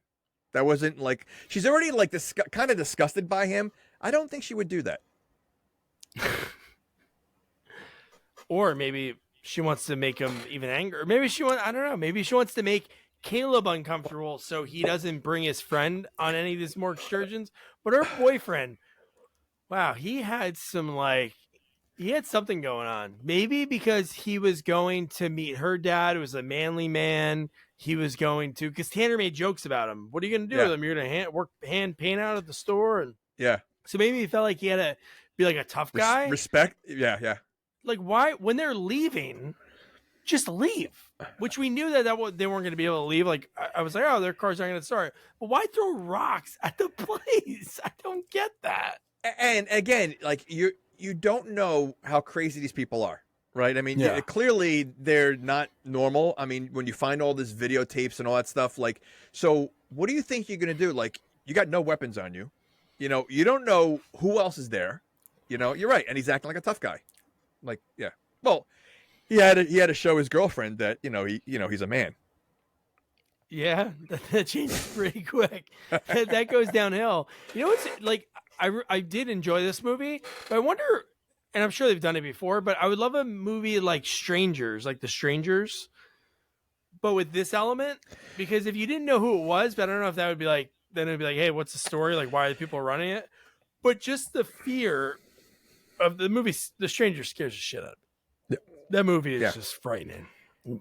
that wasn't like, she's already like this kind of disgusted by him. I don't think she would do that. Or maybe she wants to make him even angry. Maybe I don't know. Maybe she wants to make Caleb uncomfortable so he doesn't bring his friend on any of these more excursions. But her boyfriend, wow, he had something going on. Maybe because he was going to meet her dad, who was a manly man. He was going to, because Tanner made jokes about him. What are you going to do with him? You're going to work hand paint out at the store? And yeah. So maybe he felt like he had to be like a tough guy. Respect. Yeah, yeah. Like, why, when they're leaving, just leave? Which we knew that they weren't going to be able to leave. Like, I was like, oh, their cars aren't going to start. But why throw rocks at the place? I don't get that. And again, like you don't know how crazy these people are, right? I mean, Yeah. clearly they're not normal. I mean, when you find all this videotapes and all that stuff, like, so what do you think you're going to do? Like, you got no weapons on you. You know, you don't know who else is there. You know, you're right. And he's acting like a tough guy. Like, yeah. Well, he had to show his girlfriend that, he's a man. Yeah, that changes pretty quick. That goes downhill. You know what's like? I did enjoy this movie, but I wonder, and I'm sure they've done it before, but I would love a movie like Strangers, like The Strangers, but with this element, because if you didn't know who it was, but I don't know if that would be like, then it'd be like, hey, what's the story? Like, why are the people running it? But just the fear of the movie, The Stranger, scares the shit out of me. That movie is just frightening.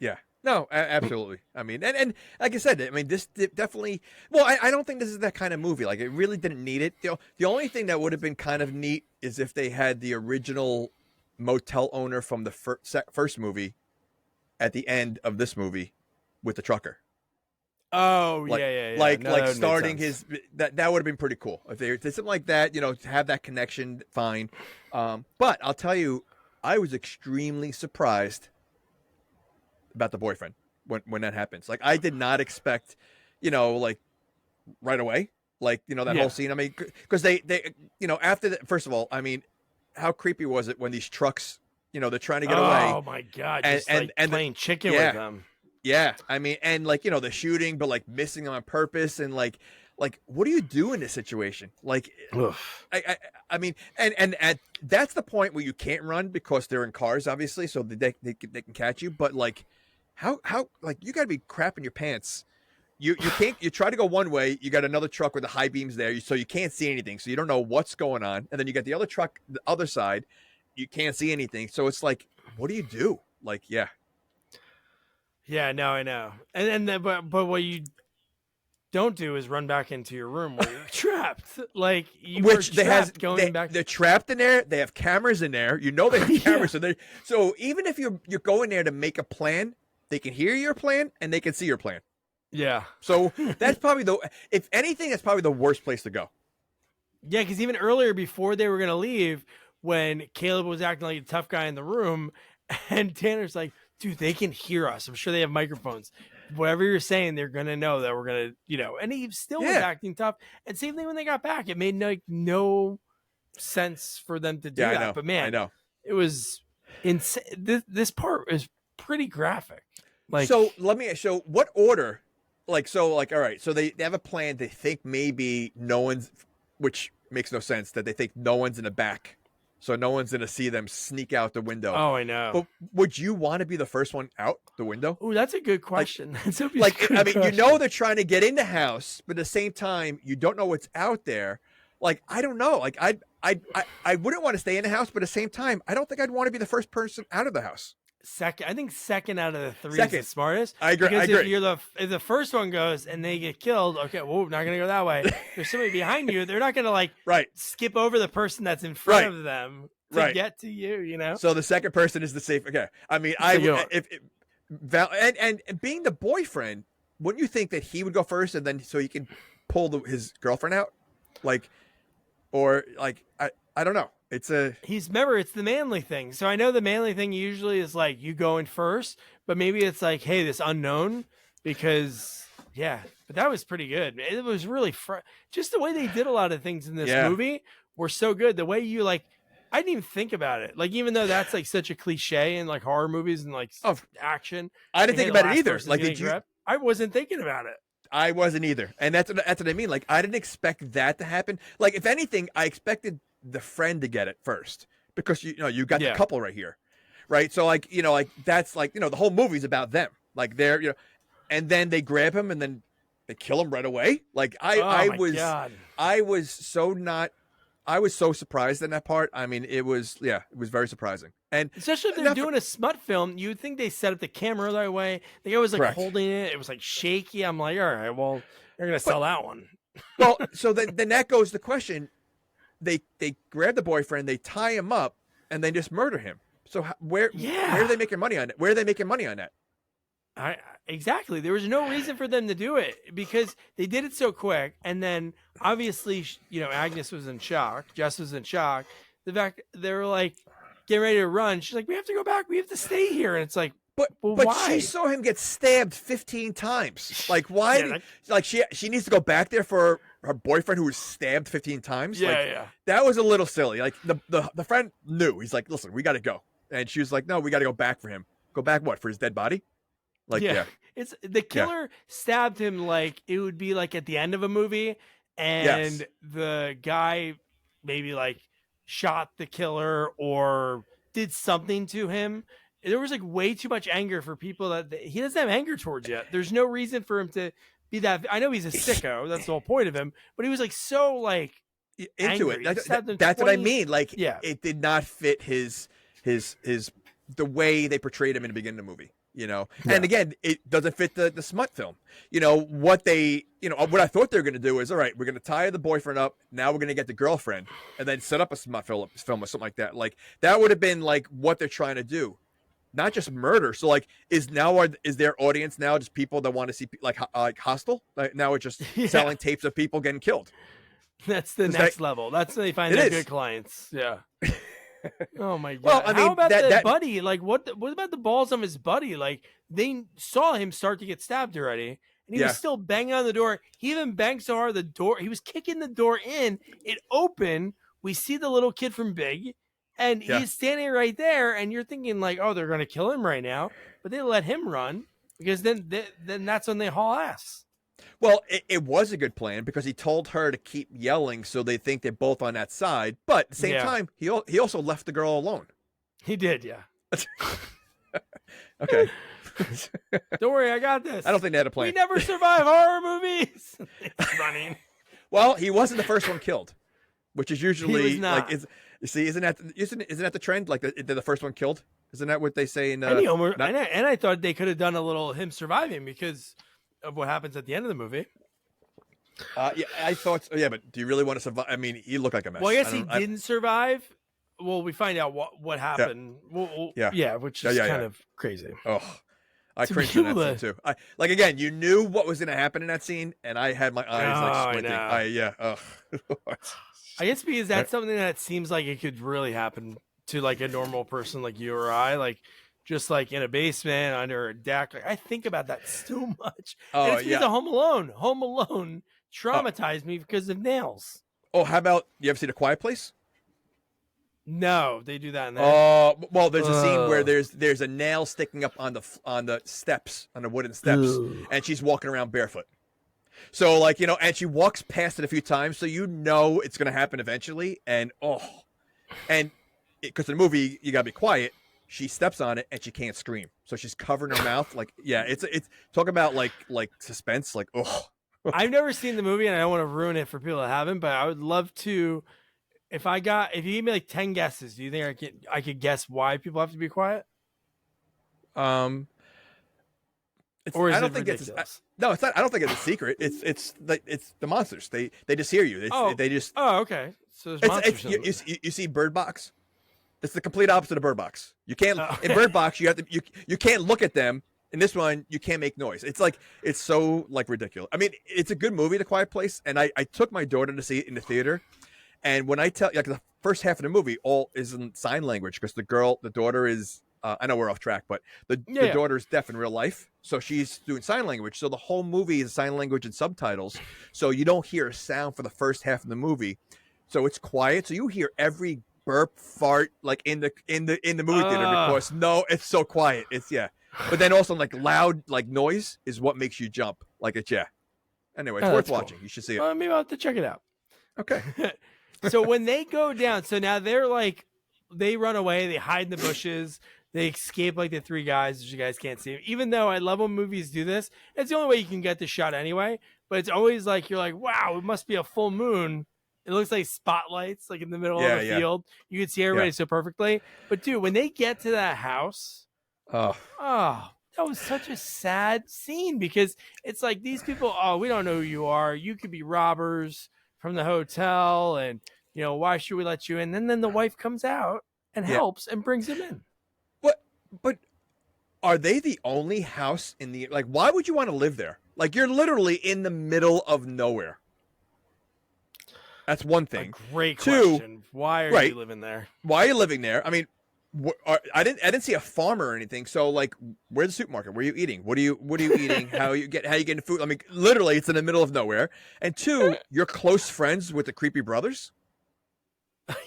Yeah. No, absolutely. I mean, and like I said, I mean, this definitely. Well, I don't think this is that kind of movie. Like, it really didn't need it. The only thing that would have been kind of neat is if they had the original motel owner from the first movie at the end of this movie with the trucker. Oh, Like, yeah. Like, No, that would make starting sense. that would have been pretty cool if they did something like that. You know, to have that connection, fine. But I'll tell you, I was extremely surprised about the boyfriend when that happens. Like, I did not expect, like right away, like, that whole scene. I mean, because they after that, first of all, I mean, how creepy was it when these trucks, they're trying to get away. Oh my God. And- Just and- and the- playing chicken yeah. with them. Yeah. I mean, and like, the shooting, but like missing them on purpose. And like, what do you do in this situation? Like, I mean, and that's the point where you can't run because they're in cars, obviously. So they can catch you. But like, how like, you got to be crapping your pants. You can't, you try to go one way, you got another truck with the high beams there, so you can't see anything. So you don't know what's going on. And then you got the other truck, the other side, you can't see anything. So it's like, what do you do? Like, yeah. Yeah, no, I know. But what you don't do is run back into your room where you're trapped. Like, you were trapped going back. They're trapped in there. They have cameras in there. You know they have cameras in there. So even if you're going there to make a plan, they can hear your plan and they can see your plan. Yeah. So that's probably if anything, that's probably the worst place to go. Yeah, because even earlier, before they were going to leave, when Caleb was acting like a tough guy in the room, and Tanner's like, dude, they can hear us. I'm sure they have microphones. Whatever you're saying, they're going to know that we're going to, and he still was acting tough. And same thing when they got back. It made no sense for them to do that. I know. But man, I know. It was insane. This part is pretty graphic. Like, so what order? Like, all right. So they have a plan. They think maybe no one's, which makes no sense, that they think no one's in the back. So no one's going to see them sneak out the window. Oh, I know. But would you want to be the first one out the window? Oh, that's a good question. You know they're trying to get in the house, but at the same time, you don't know what's out there. Like, I don't know. Like, I wouldn't want to stay in the house, but at the same time, I don't think I'd want to be the first person out of the house. I think second out of the three Second. is the smartest. I agree. Because if the first one goes and they get killed, okay, well, not gonna go that way. There's somebody behind you. They're not gonna skip over the person that's in front of them to get to you. You know. So the second person is the safe. Okay. I mean, and being the boyfriend, wouldn't you think that he would go first and then so he can pull his girlfriend out, I don't know. It's the manly thing. So I know the manly thing usually is like you going first, but maybe it's like, hey, this unknown, because but that was pretty good. It was really just the way they did a lot of things in this movie were so good. The way you I didn't even think about it. Like, even though that's like such a cliche in like horror movies and like action, I didn't think about it either. Like, I wasn't thinking about it. I wasn't either. And that's what I mean. Like, I didn't expect that to happen. Like, if anything, I expected the friend to get it first because you got the couple right here, right? So that's the whole movie's about them. Like, they're and then they grab him and then they kill him right away. Like, I was so surprised in that part. I mean, it was very surprising. And especially if they're doing a smut film, you would think they set up the camera the right way. The guy was like holding it. It was like shaky. I'm like, all right, well, they're going to sell that one. Well, so then that goes the question. they grab the boyfriend, they tie him up, and then just murder him. So where are they making money on it? Where are they making money on that? Exactly. There was no reason for them to do it because they did it so quick. And then obviously, Agnes was in shock. Jess was in shock. The fact they were like getting ready to run. She's like, we have to go back. We have to stay here. And it's like, but why? She saw him get stabbed 15 times. Like, why? Yeah, like she needs to go back there for her boyfriend who was stabbed 15 times. Yeah, like, yeah. That That was a little silly. Like the friend knew. He's like, listen, we got to go. And she was like, no, we got to go back for him. Go back what? For his dead body? Like, yeah. It's the killer stabbed him like it would be like at the end of a movie, and the guy maybe like shot the killer or did something to him. There was like way too much anger for people that he doesn't have anger towards yet. There's no reason for him to be that. I know he's a sicko. That's the whole point of him. But he was like so like into angry. it. That's what I mean. Like, it did not fit his the way they portrayed him in the beginning of the movie. And again, it doesn't fit the smut film. What I thought they were going to do is, all right, we're going to tie the boyfriend up. Now we're going to get the girlfriend and then set up a smut film or something like that. Like that would have been like what they're trying to do, not just murder. So like, is their audience now just people that want to see like Hostel? Like now it's just selling tapes of people getting killed. That's the next level. That's when they find their good clients. Yeah. Oh my god! Well, I mean, how about that buddy? Like, what about the balls of his buddy? Like, they saw him start to get stabbed already, and he was still banging on the door. He even banged so hard the door. He was kicking the door in. It opened. We see the little kid from Big, and he's standing right there. And you're thinking like, oh, they're gonna kill him right now, but they let him run because then that's when they haul ass. Well, it was a good plan because he told her to keep yelling so they think they're both on that side. But at the same time, he also left the girl alone. He did, yeah. Okay. Don't worry, I got this. I don't think they had a plan. We never survive horror movies. It's running. Well, he wasn't the first one killed, which is usually like isn't that the trend? Like the first one killed? Isn't that what they say in? And I thought they could have done a little him surviving because of what happens at the end of the movie. Yeah, I thought so. Yeah, but do you really want to survive? I mean, he looked like a mess. Well, I guess he didn't survive. Well, we find out what happened. Which is kind of crazy. Oh, I cringed in that scene too. Like again, you knew what was going to happen in that scene, and I had my eyes like squinting. I guess because that's something that seems like it could really happen to like a normal person like you or I, like just like in a basement under a deck. Like I think about that so much. And it's because of Home Alone. Home Alone traumatized me because of nails. Oh, how about you ever seen A Quiet Place? No, they do that in there. Oh, well, there's a scene where there's a nail sticking up on the steps, on the wooden steps, and she's walking around barefoot. So like, and she walks past it a few times, so it's going to happen eventually. And because in the movie you got to be quiet, she steps on it and she can't scream, so she's covering her mouth. Like, it's talk about like suspense. Like, I've never seen the movie, and I don't want to ruin it for people that haven't, but I would love to. If you gave me like 10 guesses, do you think I could guess why people have to be quiet? Or is I don't think ridiculous? No, it's not. I don't think it's a secret. It's the monsters. They just hear you. They just. Oh, okay. So there's monsters. You see Bird Box. It's the complete opposite of Bird Box. You can't in Bird Box. You have to you can't look at them. In this one, you can't make noise. It's like it's so like ridiculous. I mean, it's a good movie, The Quiet Place, and I took my daughter to see it in the theater. And when I tell like the first half of the movie, all is in sign language because the daughter is. I know we're off track, but the daughter is deaf in real life, so she's doing sign language. So the whole movie is sign language and subtitles. So you don't hear a sound for the first half of the movie. So it's quiet. So you hear every burp, fart, like in the movie theater because it's so quiet. But then also like loud like noise is what makes you jump. Like it's Anyway, it's worth watching. Cool. You should see it. Maybe I'll have to check it out. Okay. So when they go down, so now they're like, they run away, they hide in the bushes, they escape like the three guys, which you guys can't see. Even though I love when movies do this, it's the only way you can get the shot anyway. But it's always like, you're like, wow, it must be a full moon. It looks like spotlights, like in the middle of the field. You can see everybody so perfectly. But dude, when they get to that house, that was such a sad scene because it's like these people, we don't know who you are. You could be robbers from the hotel, and why should we let you in? And then the wife comes out and Yeah. helps and brings him in. But are they the only house in the like? Why would you want to live there? Like you're literally in the middle of nowhere. That's one thing. A great Two, question. Why are right. you living there? Why are you living there? I mean, I didn't see a farmer or anything. So like, where's the supermarket? Where are you eating? What are you eating? How you getting food? I mean, literally, it's in the middle of nowhere. And two, you're close friends with the creepy brothers.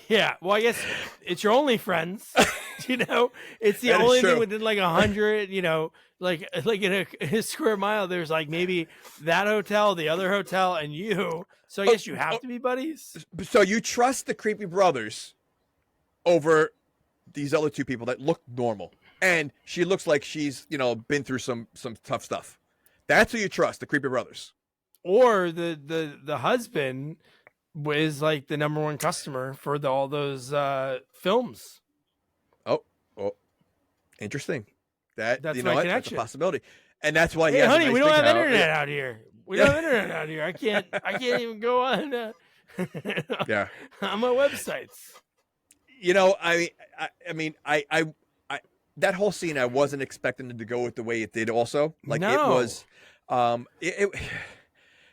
Yeah. Well, I guess it's your only friends. It's the That is only true. thing within like 100. Like in a square mile, there's like maybe that hotel, the other hotel, and you. So I guess you have to be buddies. So you trust the creepy brothers over these other two people that look normal, and she looks like she's been through some tough stuff. That's who you trust, the creepy brothers. Or the husband is like the number one customer for all those films. Oh, interesting. That's my That's a connection. possibility, and that's why. Hey, he has a honey, nice we don't big have house. internet out here. We don't have internet out here. I can't even go on Yeah. on my websites. I mean, that whole scene, I wasn't expecting it to go with the way it did. Also, like it No. was,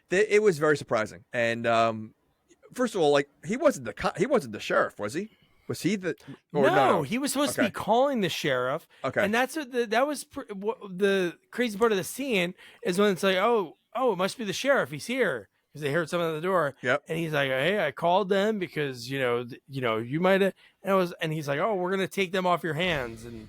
it was very surprising. And first of all, like he wasn't the sheriff, was he? Was he the? Or No, he was supposed to be Okay. calling the sheriff. Okay. And that's what the crazy part of the scene is when it's like, oh, it must be the sheriff. He's here because they heard someone at the door. Yep. And he's like, hey, I called them because you might have. And he's like, oh, we're gonna take them off your hands. And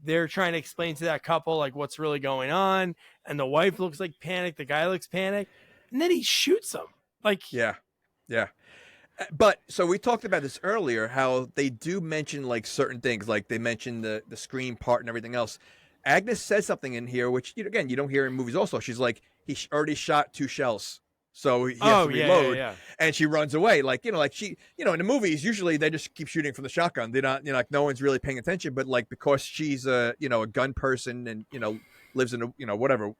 they're trying to explain to that couple like what's really going on. And the wife looks like panicked. The guy looks panicked. And then he shoots him. Like, Yeah. But so we talked about this earlier, how they do mention like certain things, like they mentioned the screen part and everything else. Agnes says something in here, which again you don't hear in movies. Also, she's like, he already shot 2 shells, so he has to reload, yeah. and she runs away. Like like she, in the movies usually they just keep shooting from the shotgun. They're not, like no one's really paying attention. But like because she's a a gun person and lives in whatever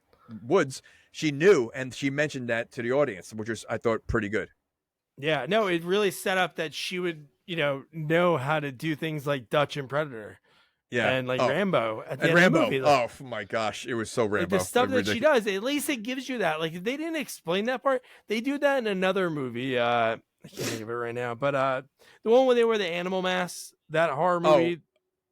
woods, she knew, and she mentioned that to the audience, which was I thought pretty good. Yeah, no, it really set up that she would, know how to do things like Dutch and Predator, and like Rambo at the And end Rambo. of the movie. Like, Oh my gosh, it was so Rambo. the stuff that she Ridiculous. does, at least it gives you that. Like, if they didn't explain that part, they do that in another movie. I can't think of it right now, but the one where they wear the animal masks, that horror movie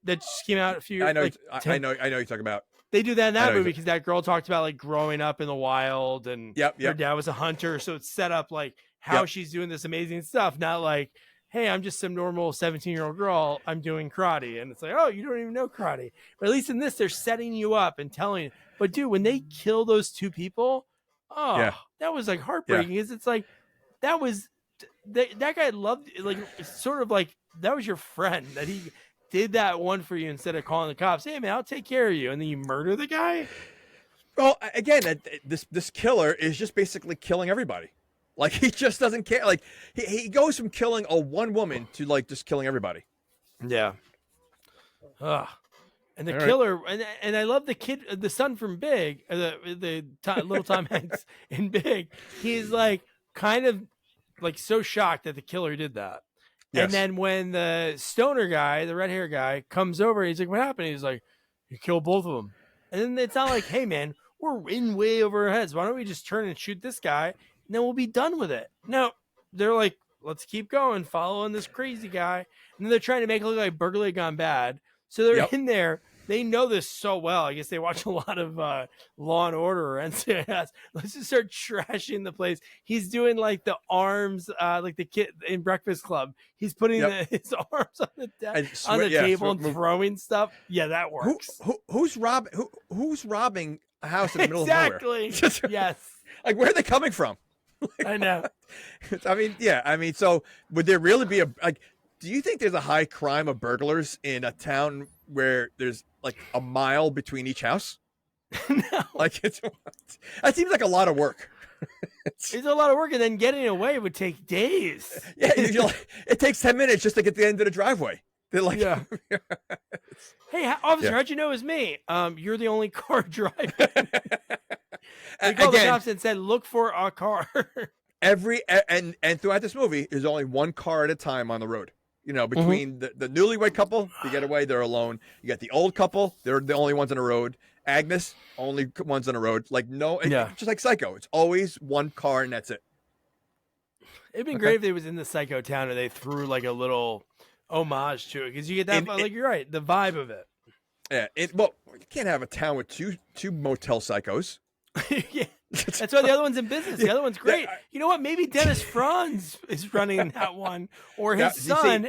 that just came out a few years. I know. Like, I know. You're talking about. They do that in I that know movie because that girl talked about like growing up in the wild, and Yep. her dad was a hunter, so it's set up like how Yep. she's doing this amazing stuff, not like, hey, I'm just some normal 17-year-old girl, I'm doing karate. And it's like, oh, you don't even know karate. But at least in this, they're setting you up and telling you. But dude, when they kill those 2 people, Yeah. that was like heartbreaking. Because it's like that guy loved, like, it's sort of like that was your friend that he did that one for you instead of calling the cops. Hey man, I'll take care of you, and then you murder the guy. Well, again, this killer is just basically killing everybody. Like he just doesn't care. Like he goes from killing one woman to like just killing everybody. Yeah. And the All right. killer, and I love the son from Big, little Tom Hanks in Big. He's like kind of like so shocked that the killer did that. Yes. And then when the stoner guy, the red hair guy, comes over, he's like, "What happened?" He's like, "You killed both of them." And then it's not like, "Hey man, we're in way over our heads. Why don't we just turn and shoot this guy, and then we'll be done with it?" No, they're like, "Let's keep going, following this crazy guy." And then they're trying to make it look like burglary gone bad. So they're Yep. in there. They know this so well. I guess they watch a lot of Law and Order or NCIS. Let's just start trashing the place. He's doing like the arms, like the kid in Breakfast Club. He's putting Yep. his arms on the And on the table and move- throwing stuff. Yeah, that works. Who's robbing a house in the middle of nowhere? Exactly. Yes, Like where are they coming from? I know. I mean, yeah. I mean, so would there really be do you think there's a high crime of burglars in a town where there's like a mile between each house? No. Like that seems like a lot of work. It's a lot of work, and then getting away would take days. Yeah, it takes 10 minutes just to get to the end of the driveway. They're like, Yeah. Hey, officer, Yeah. how'd you know it was me? You're the only car driving. They called the again, cops and said, "Look for our car." And throughout this movie, there's only one car at a time on the road. You know, between the newlywed couple, they get away, they're alone. You got the old couple, they're the only ones on the road. Agnes, only ones on the road. Like just like Psycho, it's always one car and that's it. It'd been great if it was in the Psycho town and they threw like a little homage to it, because you get that, like you're right, the vibe of it. Yeah, well, you can't have a town with two motel psychos. Yeah. That's why the other one's in business. The other one's great. You know what? Maybe Dennis Franz is running that one, or his son.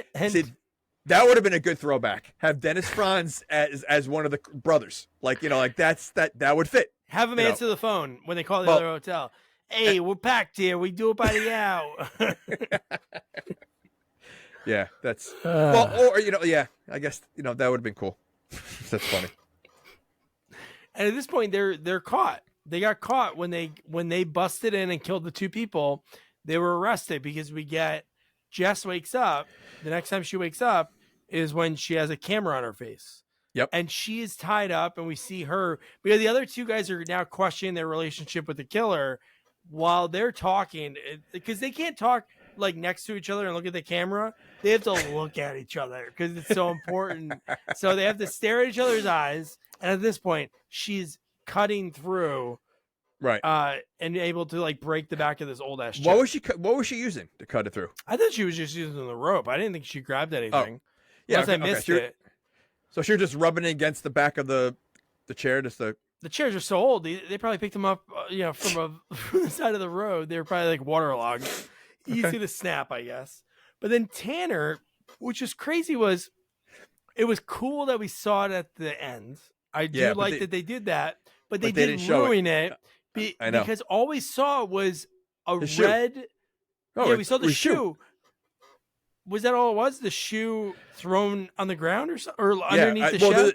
That would have been a good throwback. Have Dennis Franz as one of the brothers. Like, you know, like that would fit. Have him answer the phone when they call the other hotel. Hey, we're packed here. We do it by the hour. Yeah, that's or you know, yeah. I guess that would have been cool. That's funny. And at this point, they're caught. They got caught when they busted in and killed the two people. They were arrested because we get Jess wakes up. The next time she wakes up is when she has a camera on her face. Yep. And she is tied up, and we see her because the other two guys are now questioning their relationship with the killer while they're talking, because they can't talk like next to each other and look at the camera. They have to look at each other because it's so important. So they have to stare at each other's eyes. And at this point, she's cutting through, right, and able to like break the back of this old ass. What was she using to cut it through? I thought she was just using the rope. I didn't think she grabbed anything. Oh. Yeah, I missed it. So she was just rubbing it against the back of the chair, the chairs are so old. They probably picked them up, from the side of the road. They were probably like waterlogged, easy to snap, I guess. But then Tanner, which is crazy, it was cool that we saw it at the end. I do like that they did that, but they didn't ruin it. I know. Because all we saw was a the red. Shoe. Oh, yeah, we saw the shoe. Shoe. Was that all it was? The shoe thrown on the ground or underneath the shed?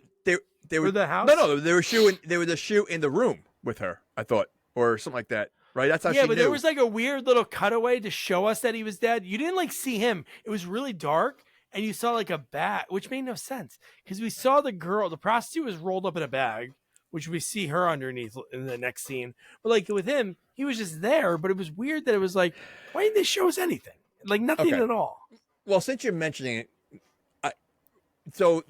They were the house. No, there was a shoe in the room with her, I thought, or something like that. Right? That's how she knew. There was like a weird little cutaway to show us that he was dead. You didn't like see him. It was really dark, and you saw like a bat, which made no sense because we saw the prostitute was rolled up in a bag, which we see her underneath in the next scene. But like with him, he was just there. But it was weird that it was like, why didn't they show us anything? Like nothing at all. Well, since you're mentioning it, so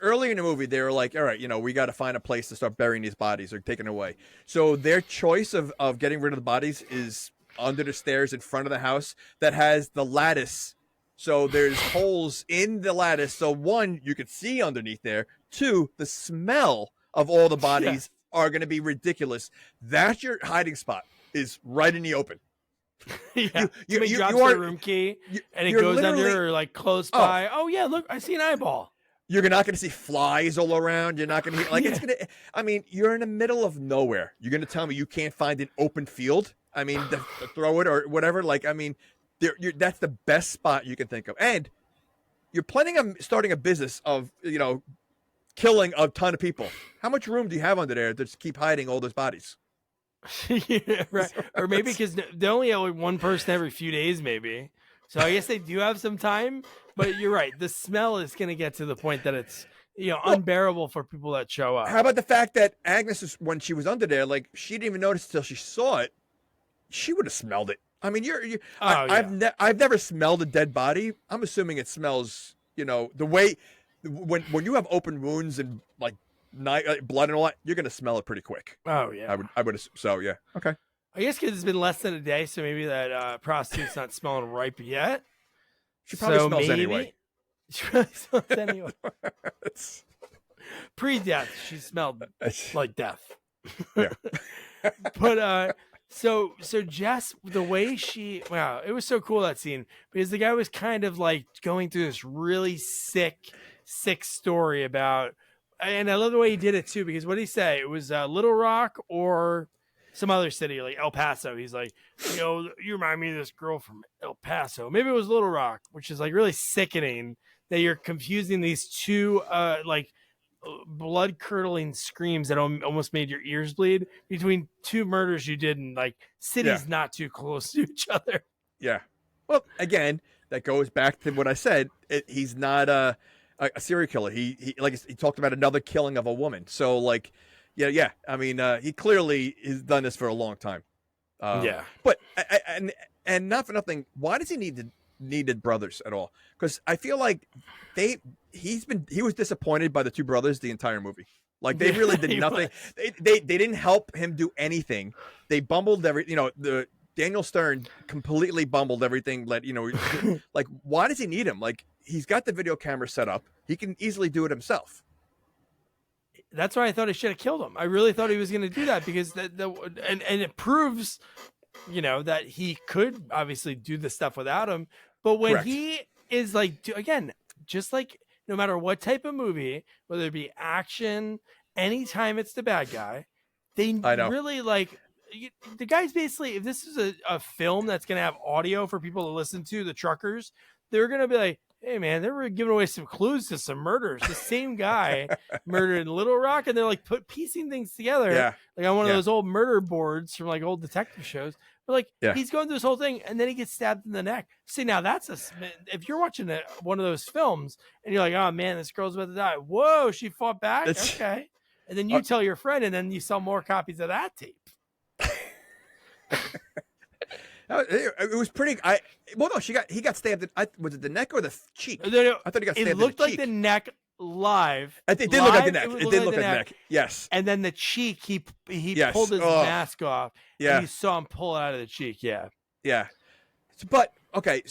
earlier in the movie, they were like, all right, we got to find a place to start burying these bodies or taking away. So their choice of getting rid of the bodies is under the stairs in front of the house that has the lattice. So there's holes in the lattice. So one, you could see underneath there. Two, the smell of all the bodies are going to be ridiculous. That's your hiding spot, is right in the open. Yeah, you drops the room key and it goes under or like close by. Oh yeah, look, I see an eyeball. You're not going to see flies all around. You're not going to it's going to. I mean, you're in the middle of nowhere. You're going to tell me you can't find an open field? I mean, to throw it or whatever. Like, I mean, that's the best spot you can think of, and you're planning on starting a business of killing a ton of people. How much room do you have under there to just keep hiding all those bodies? Yeah, right. Or maybe because they only have one person every few days, maybe. So I guess they do have some time. But you're right. The smell is going to get to the point that it's unbearable for people that show up. How about the fact that Agnes, when she was under there, like she didn't even notice until she saw it. She would have smelled it. I mean, I've never smelled a dead body. I'm assuming it smells, the way when you have open wounds and like blood and all that, you're gonna smell it pretty quick. Oh yeah, I would. So yeah, okay. I guess because it's been less than a day, so maybe that prostitute's not smelling ripe yet. She probably smells anyway. She probably smells anyway. Pre-death, she smelled like death. Yeah. But so Jess, the way it was so cool, that scene, because the guy was kind of like going through this really sick story about. And I love the way he did it too, because what did he say? It was Little Rock or some other city, like El Paso. He's like, you remind me of this girl from El Paso. Maybe it was Little Rock, which is like really sickening that you're confusing these two like blood curdling screams that almost made your ears bleed between two murders you did in like cities not too close to each other. Yeah. Well, again, that goes back to what I said. He's not a serial killer. He talked about another killing of a woman. So like, I mean, he clearly has done this for a long time. Yeah. But and and not for nothing, why does he needed brothers at all? Because I feel like he was disappointed by the two brothers the entire movie. Like they really did nothing. They didn't help him do anything. They bumbled the Daniel Stern completely bumbled everything. Like why does he need him? Like he's got the video camera set up. He can easily do it himself. That's why I thought he should have killed him. I really thought he was going to do that because and it proves, that he could obviously do the stuff without him. But when Correct. he is like, again, just like no matter what type of movie, whether it be action, anytime it's the bad guy, they I know. really like the guy's basically, if this is a film that's going to have audio for people to listen to, the truckers, they're going to be like, hey man, they were giving away some clues to some murders. The same guy murdered in Little Rock, and they're like piecing things together. Yeah. Like on one of Yeah. those old murder boards from like old detective shows. But like he's going through this whole thing, and then he gets stabbed in the neck. See, now that's if you're watching one of those films and you're like, oh man, this girl's about to die. Whoa, she fought back. Okay, and then you tell your friend, and then you sell more copies of that tape. It was pretty. No, he got stabbed. Was it the neck or the cheek? I thought he got stabbed. It in looked the like cheek. the neck live. It did look like the neck. It It did look like the neck. Yes. And then the cheek, he Yes. pulled his mask off. Yeah. And you saw him pull it out of the cheek. Yeah. Yeah. But okay,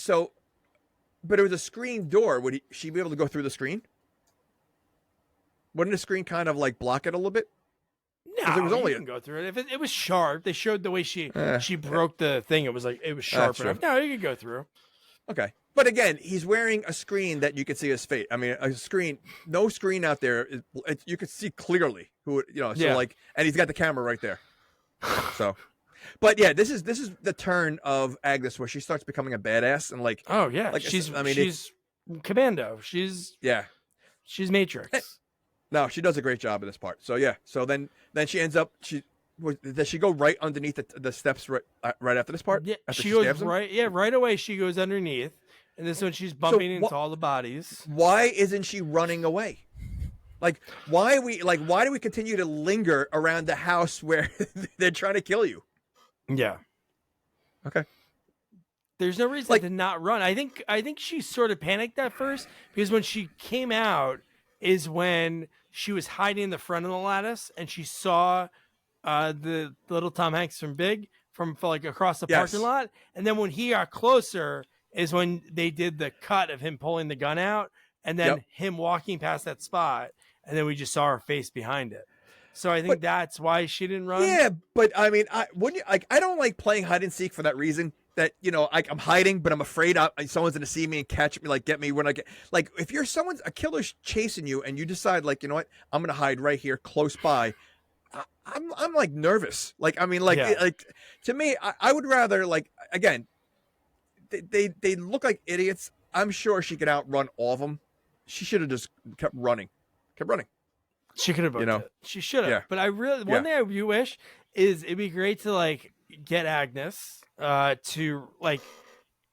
but it was a screen door. Would she be able to go through the screen? Wouldn't the screen kind of like block it a little bit? No, it was only you can go through it. If it was sharp, they showed the way she broke the thing. It was sharp enough. No, you could go through. Okay. But again, he's wearing a screen that you could see his face. I mean, no screen out there. You could see clearly and he's got the camera right there. So, but yeah, this is the turn of Agnes where she starts becoming a badass and like. Oh yeah, like she's Commando. She's Matrix. No, she does a great job in this part. So yeah, so then she ends up does she go right underneath the steps right after this part? Yeah, after she goes stabs him? right. Yeah, right away she goes underneath, and this one she's bumping into all the bodies. Why isn't she running away? Like why do we continue to linger around the house where they're trying to kill you? Yeah. Okay. There's no reason to not run. I think she sort of panicked at first because when she came out is when she was hiding in the front of the lattice and she saw the little Tom Hanks from Big from like across the parking lot. And then when he got closer is when they did the cut of him pulling the gun out and then him walking past that spot. And then we just saw her face behind it. So I think that's why she didn't run. Yeah, but I mean, I don't like playing hide and seek for that reason. That I'm hiding, but I'm afraid someone's gonna see me and catch me, like get me when I get like if a killer's chasing you and you decide like I'm gonna hide right here close by. I'm like nervous. Like I mean like to me I would rather like again they look like idiots. I'm sure she could outrun all of them. She should have just kept running. She could have booked it. She should have. Yeah. But I really one thing I do wish is it'd be great to like get Agnes to like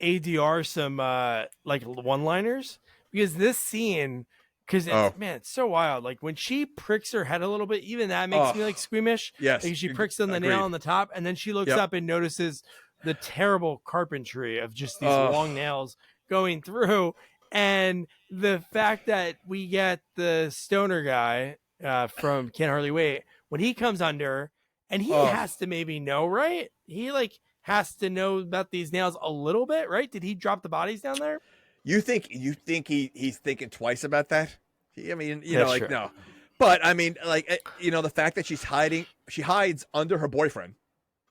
ADR some like one-liners because this scene it's so wild. Like when she pricks her head a little bit, even that makes me like squeamish. Yes. Like she pricks on the nail on the top and then she looks up and notices the terrible carpentry of just these long nails going through. And the fact that we get the stoner guy from Can't Hardly Wait, when he comes under, and he has to maybe know, right? He like has to know about these nails a little bit, right? Did he drop the bodies down there? You think he's thinking twice about that? I mean, Sure. no. But I mean, like the fact that she hides under her boyfriend,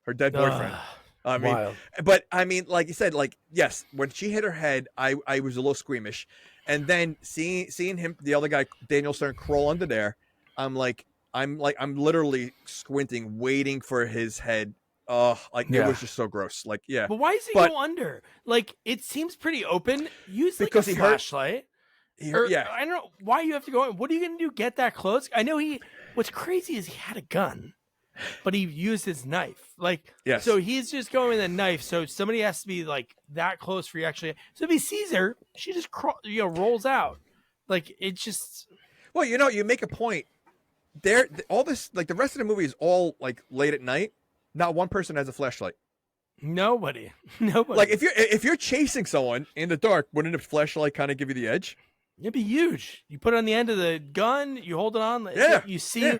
her dead boyfriend. I mean, wild. But I mean, like you said, like yes, when she hit her head, I was a little squeamish, and then seeing him, the other guy, Daniel Stern, crawl under there, I'm literally squinting, waiting for his head. It was just so gross. Like yeah. But why does he go under? Like it seems pretty open. Use like because a he hurt. flashlight. I don't know why you have to go in. What are you going to do? Get that close? I know what's crazy is he had a gun, but he used his knife. Like, so he's just going with a knife. So somebody has to be like that close for you actually. So if he sees her, she just rolls out. Like it just. Well, you make a point. All this, like the rest of the movie is all like late at night. Not one person has a flashlight. Nobody. Nobody. Like if you're chasing someone in the dark, wouldn't a flashlight kind of give you the edge? It'd be huge. You put it on the end of the gun, you hold it on. Yeah, You see yeah.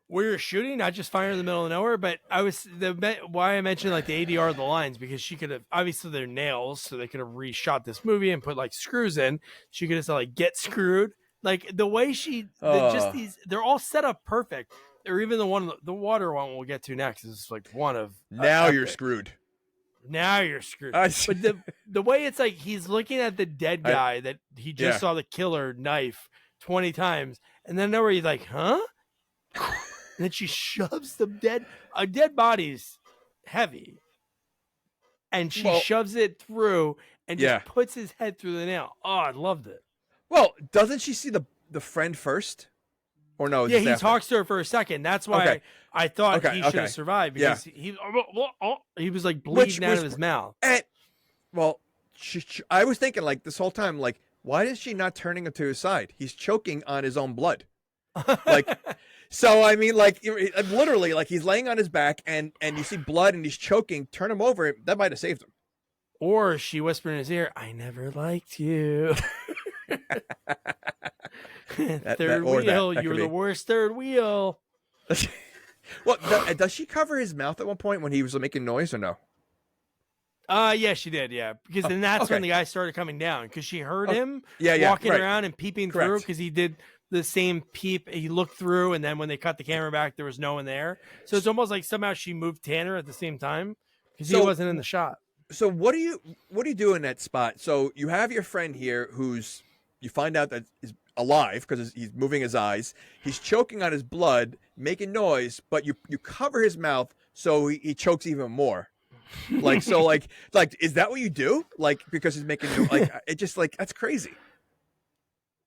where you're shooting, not just fire in the middle of nowhere. But why I mentioned like the ADR of the lines, because she could have, obviously they're nails, so they could have reshot this movie and put like screws in. She could have said like get screwed. Like the way they're all set up perfect. Or even the water one we'll get to next is like one of Now you're screwed. Now you're screwed. I But the way it's like he's looking at the dead guy that he just saw the killer knife 20 times, and then nowhere he's like, huh? And then she shoves a dead body's heavy, and she shoves it through and just puts his head through the nail. Oh, I loved it. Well, doesn't she see the friend first? Or no? Yeah, he talks to her for a second. That's why I thought he should have survived, because he was like bleeding out of his mouth. And well, I was thinking like this whole time, like, why is she not turning him to his side? He's choking on his own blood. Like, so I mean, like literally, like he's laying on his back and you see blood and he's choking. Turn him over. That might have saved him. Or she whispered in his ear, "I never liked you." Third wheel, you were the worst third wheel. Well, does she cover his mouth at one point when he was making noise or no? Yeah, she did. Yeah, because then that's when the guy started coming down, because she heard him walking around and peeping through, because he did the same peep. He looked through, and then when they cut the camera back, there was no one there. So it's almost like somehow she moved Tanner at the same time, because he wasn't in the shot. So what do you do in that spot? So you have your friend here who's, you find out that is alive because he's moving his eyes. He's choking on his blood, making noise, but you cover his mouth so he chokes even more. Like, so like is that what you do? Like, because he's making like it just like, that's crazy.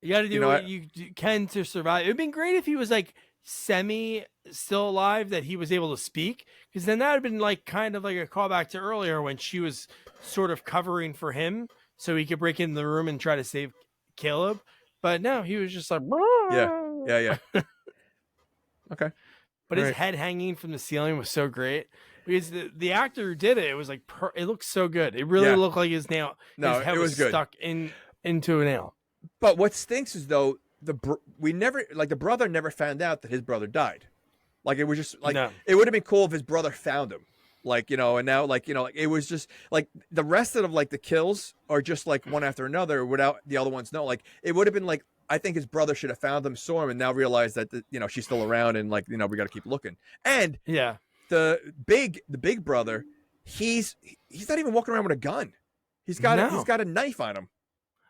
You got to do what you can to survive. It'd been great if he was like semi still alive, that he was able to speak, because then that would have been like kind of like a callback to earlier when she was sort of covering for him so he could break into the room and try to save Caleb. But no, he was just like, yeah. Okay. But his head hanging from the ceiling was so great, because the actor who did it was like, it looked so good. It really looked like his head was good. Stuck into a nail. But what stinks is though, the brother never found out that his brother died. Like, it was just like, it would have been cool if his brother found him. Like, and now like, like it was just like the rest of like the kills are just like one after another without the other ones know. Like, it would have been like, I think his brother should have found him, saw him, and now realized that she's still around, and like, we got to keep looking. And the big brother, he's not even walking around with a gun. He's got a knife on him.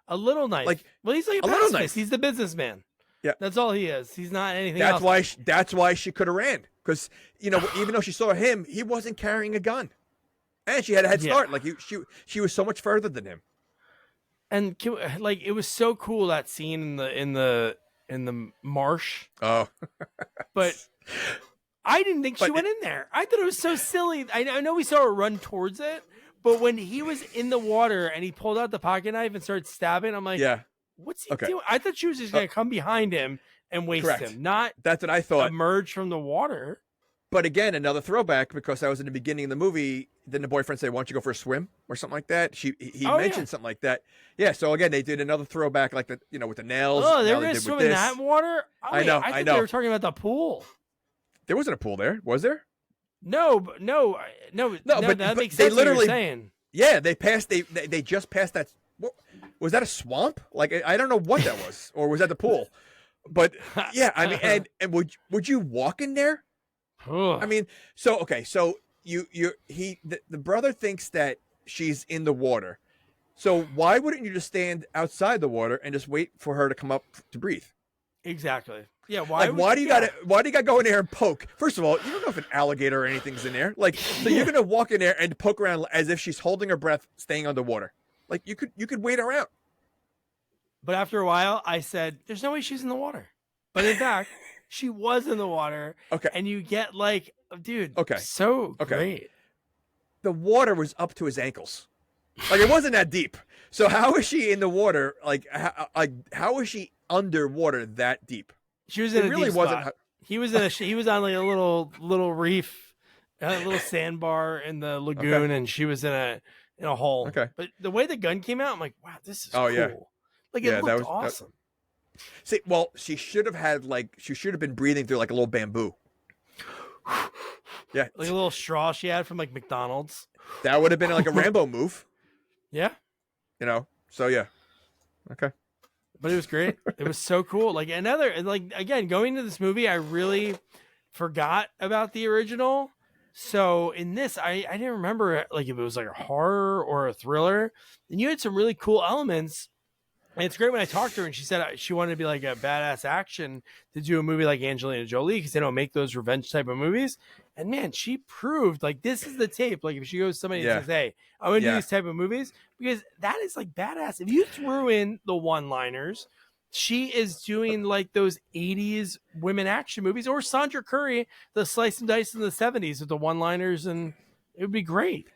A little knife. Like, well, he's like a little knife. He's the businessman. Yeah, that's all he is. He's not anything else. That's why she could have ran, because even though she saw him, he wasn't carrying a gun, and she had a head start. Like, she was so much further than him. And like, it was so cool, that scene in the marsh. Oh, but I didn't think she went in there. I thought it was so silly. I know we saw her run towards it, but when he was in the water and he pulled out the pocket knife and started stabbing, I'm like, what's he doing? I thought she was just going to come behind him and waste him, not that's what I thought. Emerge from the water. But again, another throwback, because that was in the beginning of the movie. Didn't the boyfriend say, "Why don't you go for a swim?" or something like that? He mentioned something like that. Yeah. So again, they did another throwback, like with the nails. Oh, they were going to swim in that water. I know. I know. They were talking about the pool. There wasn't a pool there, was there? No. But that makes sense. They literally, what you're saying. Yeah, they passed. They just passed that. Was that a swamp? Like, I don't know what that was, or was that the pool? But yeah, I mean, and would you walk in there? I mean, so the brother thinks that she's in the water. So why wouldn't you just stand outside the water and just wait for her to come up to breathe? Exactly. Yeah. Why do you got to go in there and poke? First of all, you don't know if an alligator or anything's in there. Like, so you're gonna walk in there and poke around as if she's holding her breath, staying underwater. Like, you could wait her out. But after a while, I said, "There's no way she's in the water." But in fact, she was in the water. Okay. And you get like, dude. Okay. So great. The water was up to his ankles. Like, it wasn't that deep. So how is she in the water? Like how is she underwater that deep? She was in a deep spot. He was on like a little reef a little sandbar in the lagoon, and she was in a hole. Okay. But the way the gun came out, I'm like, wow, this is Oh, cool. yeah. Like Yeah, it that looked was- awesome. See, well, she should have been breathing through like a little bamboo. Yeah, Like a little straw she had from like McDonald's. that would have been like a Rambo move, Yeah. you know. So yeah, okay. But it was great. It was so cool. Like again, going to this movie, I really forgot about the original. So in this, I didn't remember like if it was like a horror or a thriller. And you had some really cool elements. And it's great when I talked to her and she said she wanted to be like a badass action to do a movie like Angelina Jolie because they don't make those revenge type of movies. And man, she proved like this is the tape. Like if she goes to somebody Yeah. and says, "Hey, I want to do Yeah. these type of movies," because that is like badass. If you threw in the one-liners, she is doing like those 80s women action movies, or Sandra Curry, the slice and dice in the 70s with the one-liners, and it would be great.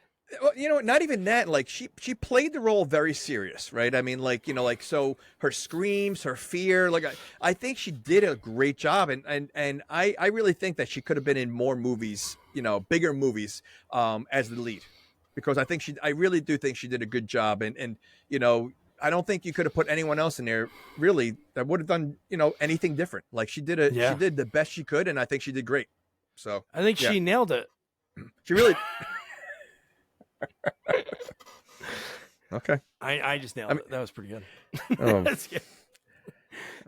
Well, you know, not even that. Like she played the role very serious, right? I mean, like, you know, like, so her screams, her fear, like I think she did a great job, and I really think that she could have been in more movies, you know, bigger movies, as the lead, because I really do think she did a good job, and you know, I don't think you could have put anyone else in there really that would have done, you know, anything different. Like she did she did the best she could, and I think she did great. So I think yeah. she nailed it. She really. Okay. I just nailed it. That was pretty good. Oh. That's good.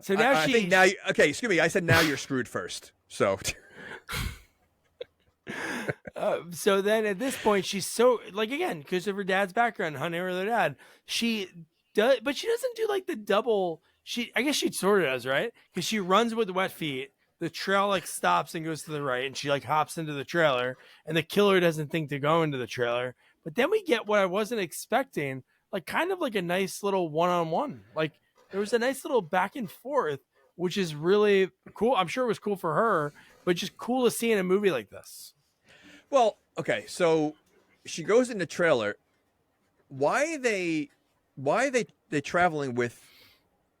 So now I think now. Okay, excuse me. I said now you're screwed first. So. So then at this point she's so like, again, because of her dad's background, hunting her dad, she does, but she doesn't do like the double. I guess she sort of does, right? Because she runs with wet feet. The trail like stops and goes to the right, and she like hops into the trailer, and the killer doesn't think to go into the trailer. But then we get what I wasn't expecting, like kind of like a nice little one-on-one. Like there was a nice little back and forth, which is really cool. I'm sure it was cool for her, but just cool to see in a movie like this. Well, okay, so she goes in the trailer. Why are they traveling with,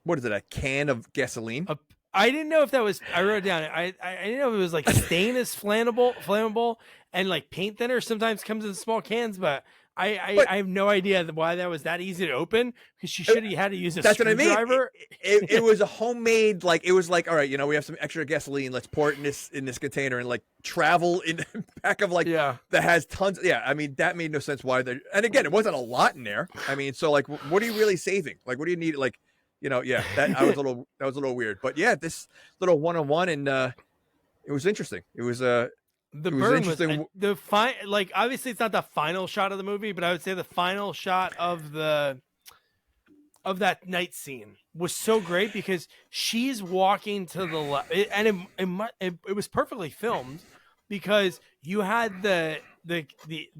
what is it, a can of gasoline? I didn't know if that was. I wrote it down. I didn't know if it was like stain is flammable, and like paint thinner sometimes comes in small cans. But I have no idea why that was that easy to open, because she should have had to use a That's what I mean. screwdriver. It was a homemade, like, it was like, all right, you know, we have some extra gasoline. Let's pour it in this container and like travel in the back of like that has tons. Yeah, I mean that made no sense. Why they? And again, it wasn't a lot in there. I mean, so like, what are you really saving? Like, what do you need? Like. You know, yeah, that was a little weird, but yeah, this little one-on-one, and it was interesting. It was the burn was the like obviously it's not the final shot of the movie, but I would say the final shot of that night scene was so great because she's walking to the left, and it was perfectly filmed because you had the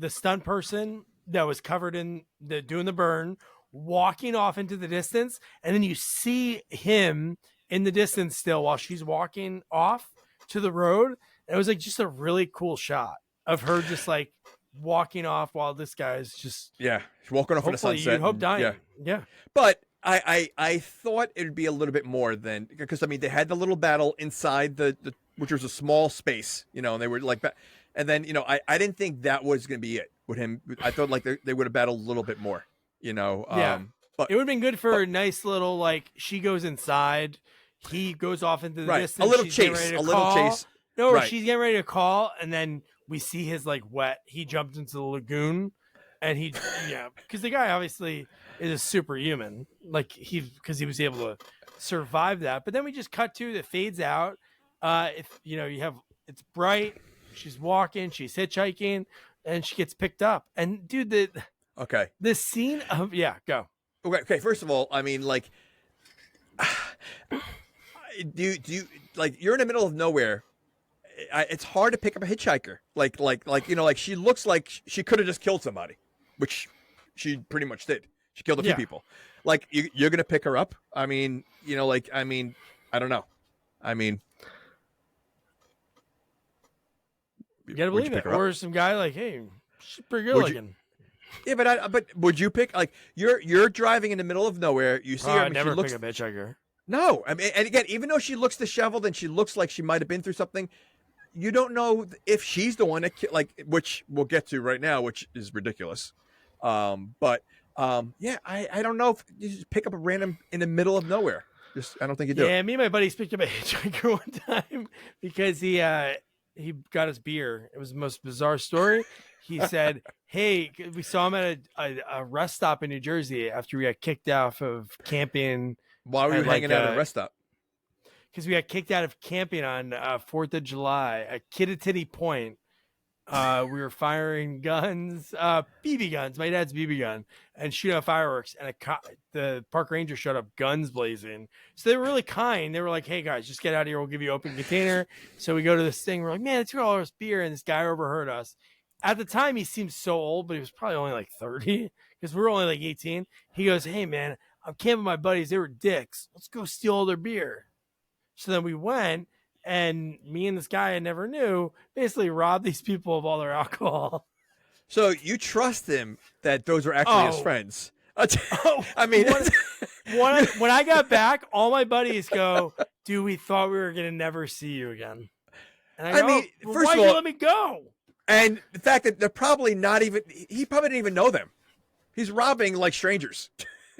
stunt person that was covered in doing the burn walking off into the distance, and then you see him in the distance still while she's walking off to the road. And it was like just a really cool shot of her just like walking off while this guy's just she's walking off in the sunset. You'd hope dying. Yeah. But I thought it would be a little bit more than, because I mean they had the little battle inside the which was a small space, you know, and they were like, and then, you know, I didn't think that was going to be it with him. I thought like they would have battled a little bit more. You know, but it would have been good for a nice little, like, she goes inside, he goes off into the distance, a little she's chase, little chase. No, right. She's getting ready to call, and then we see his like wet. He jumped into the lagoon, and because the guy obviously is a superhuman, like because he was able to survive that. But then we just cut to that fades out. If you know, it's bright, she's walking, she's hitchhiking, and she gets picked up. And dude, Okay. the scene of go. Okay. First of all, I mean, like, do you like, you're in the middle of nowhere. It's hard to pick up a hitchhiker. Like you know, like she looks like she could have just killed somebody, which she pretty much did. She killed a few people. Like you're gonna pick her up. I mean, you know, like, I mean, I don't know. I mean, you gotta believe it. Or some guy like, hey, she's pretty good looking. Yeah, but would you pick, like, you're driving in the middle of nowhere, you see her, I'd never pick a hitchhiker. No, I mean, and again, even though she looks disheveled and she looks like she might have been through something, you don't know if she's the one that which we'll get to right now, which is ridiculous. But yeah, I don't know if you just pick up a random in the middle of nowhere. I don't think you do. Yeah, me and my buddies picked up a hitchhiker one time because he got us beer. It was the most bizarre story. He said, "Hey, we saw him at a rest stop in New Jersey after we got kicked off of camping." Why were you hanging out at a rest stop? Because we got kicked out of camping on 4th of July at Kittatinny Point. We were firing guns, BB guns. My dad's BB gun, and shooting off fireworks. And the park ranger showed up, guns blazing. So they were really kind. They were like, "Hey guys, just get out of here. We'll give you an open container." So we go to this thing. We're like, "Man, it's $2 beer," and this guy overheard us. At the time, he seemed so old, but he was probably only like 30 because we were only like 18. He goes, "Hey man, I'm camping with my buddies. They were dicks. Let's go steal all their beer." So then we went. And me and this guy I never knew basically robbed these people of all their alcohol. So you trust him that those were actually his friends? I mean, when I got back, all my buddies go, "Dude, we thought we were gonna never see you again." And I mean, first why of all, you let me go? And the fact that they're probably not even—he probably didn't even know them. He's robbing like strangers.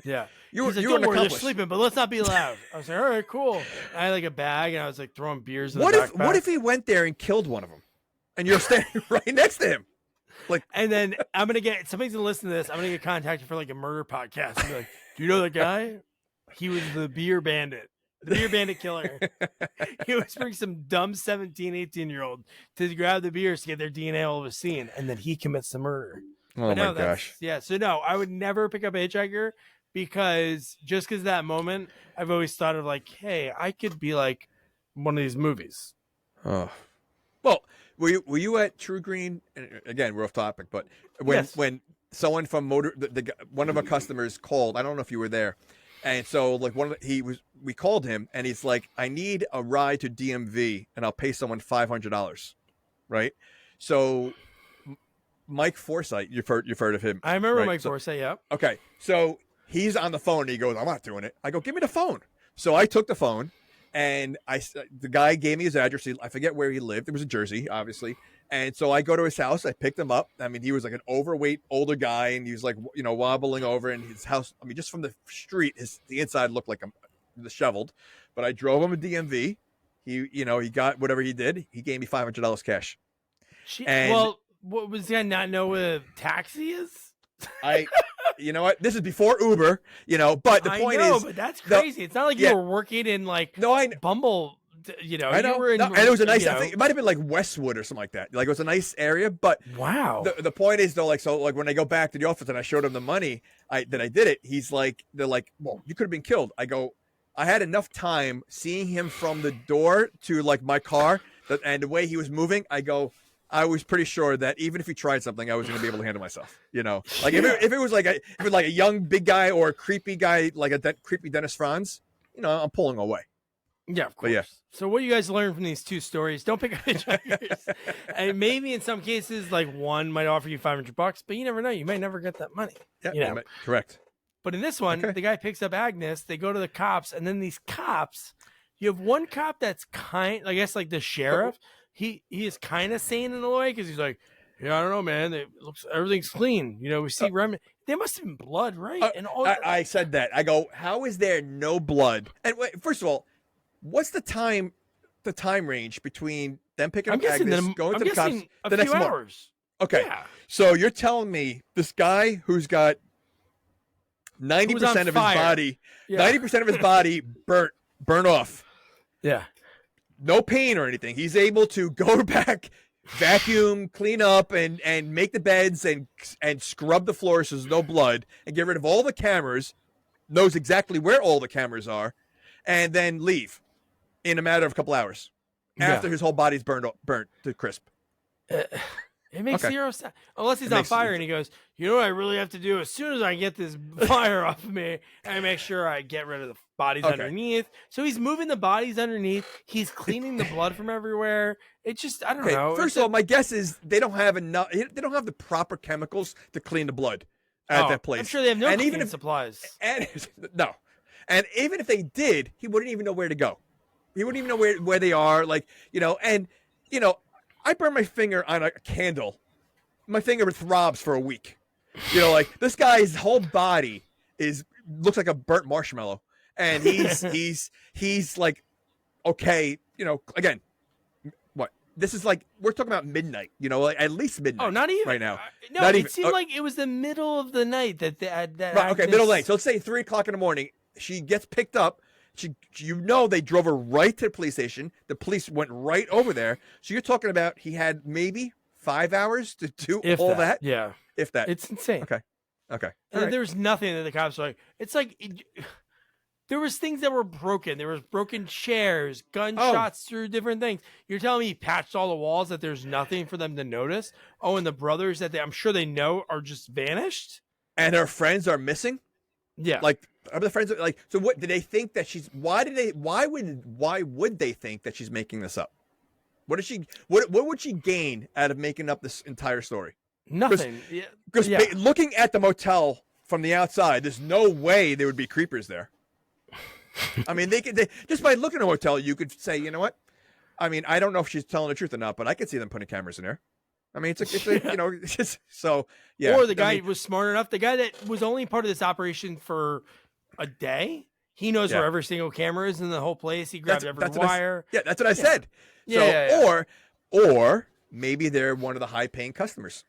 Yeah. You were, He's like, you were "Don't an worry, they're accomplice. sleeping, but let's not be loud." I was like, "All right, cool." I had like a bag, and I was like throwing beers in the backpack. What if he went there and killed one of them, and you're standing right next to him? And then somebody's gonna listen to this. I'm gonna get contacted for like a murder podcast. And be like, "Do you know that guy? He was the beer bandit, the beer bandit killer. He was bringing some dumb 17, 18-year-old to grab the beers to get their DNA all over the scene, and then he commits the murder." Oh my gosh! Yeah. So no, I would never pick up a hitchhiker because of that moment, I've always thought of like, hey, I could be like one of these movies. Oh, well, were you at True Green? Again, we're off topic, but when someone from one of our customers called, I don't know if you were there, and so like we called him, and he's like, "I need a ride to DMV, and I'll pay someone $500." Right? So Mike Forsythe, you've heard of him? I remember right? Mike Forsythe. Yeah. Okay, so he's on the phone and he goes, "I'm not doing it." I go, "Give me the phone." So I took the phone and the guy gave me his address. I forget where he lived. It was in Jersey, obviously. And so I go to his house. I picked him up. I mean, he was like an overweight older guy, and he was like, wobbling over in his house. I mean, just from the street, the inside looked like disheveled. But I drove him to DMV. He got whatever he did. He gave me $500 cash. What was I not know what a taxi is? You know what? This is before Uber, but the point is, but that's crazy. It's not like you were working in Bumble, I know. And it was a nice, I think it might've been like Westwood or something like that. Like it was a nice area, but wow. The point is though, like when I go back to the office and I showed him the money that I did it, they're like, "Well, you could have been killed." I go, "I had enough time seeing him from the door to like my car and the way he was moving." I go, I was pretty sure that even if he tried something, I was going to be able to handle myself. Like if it was like a young big guy or a creepy guy, like creepy Dennis Franz, I'm pulling away. Yeah, of course. But yeah. So what do you guys learn from these two stories? Don't pick up hitchhikers. And maybe in some cases, like one might offer you $500, but you never know. You might never get that money. Yeah, correct. But in this one, the guy picks up Agnes. They go to the cops, and then these cops. You have one cop that's I guess like the sheriff. He is kind of sane in a way because he's like, "Yeah, I don't know, man. Everything's clean. We see remnant. There must have been blood, right?" I said that. I go, "How is there no blood?" And first of all, what's the time range between them picking up Agnes, going to the cops, the next hours? Okay, yeah. So you're telling me this guy who's got 90% of his body, 90% of his body burnt off. Yeah. No pain or anything. He's able to go back, vacuum, clean up, and make the beds and scrub the floors so there's no blood, and get rid of all the cameras, knows exactly where all the cameras are, and then leave in a matter of a couple hours after his whole body's burnt to crisp. It makes zero sense. Unless he's on fire and he goes, "You know what I really have to do as soon as I get this fire off of me, I make sure I get rid of the bodies underneath." So he's moving the bodies underneath. He's cleaning the blood from everywhere. It just, I don't know. First of all, my guess is they don't have enough. They don't have the proper chemicals to clean the blood at that place. I'm sure they have no cleaning supplies. No. And even if they did, he wouldn't even know where to go. He wouldn't even know where they are. I burn my finger on a candle, my finger throbs for a week. You know, like this guy's whole body looks like a burnt marshmallow, and he's like, okay, you know, again, what this is like, we're talking about midnight, you know, like at least midnight. Oh, not even right now. No, Not it even, seemed like it was the middle of the night that right, okay, Agnes- middle of the night. So let's say 3:00 in the morning. She gets picked up. You know, they drove her right to the police station. The police went right over there. So you're talking about he had maybe 5 hours to do if all that. Yeah, If that. it's insane. Okay. Okay. And All right. there was nothing that the cops were like. It's like there was things that were broken. There was broken chairs, gunshots through different things. You're telling me he patched all the walls that there's nothing for them to notice? Oh, and the brothers that I'm sure they know are just vanished. And her friends are missing. Yeah, Like, are the friends like? So what do they think that she's? Why would they think that she's making this up? What would she gain out of making up this entire story? nothing. Because Yeah. looking at the motel from the outside, there's no way there would be creepers there. I mean, they just by looking at a motel, you could say, you know what? I mean, I don't know if she's telling the truth or not, but I could see them putting cameras in there. I mean, it's a you know, it's just, so yeah. Or the guy I mean, was smart enough. The guy that was only part of this operation for a day. He knows Yeah. where every single camera is in the whole place. He grabbed every what I, wire. yeah, that's what I said. Yeah, So, yeah, yeah. or maybe they're one of the high-paying customers.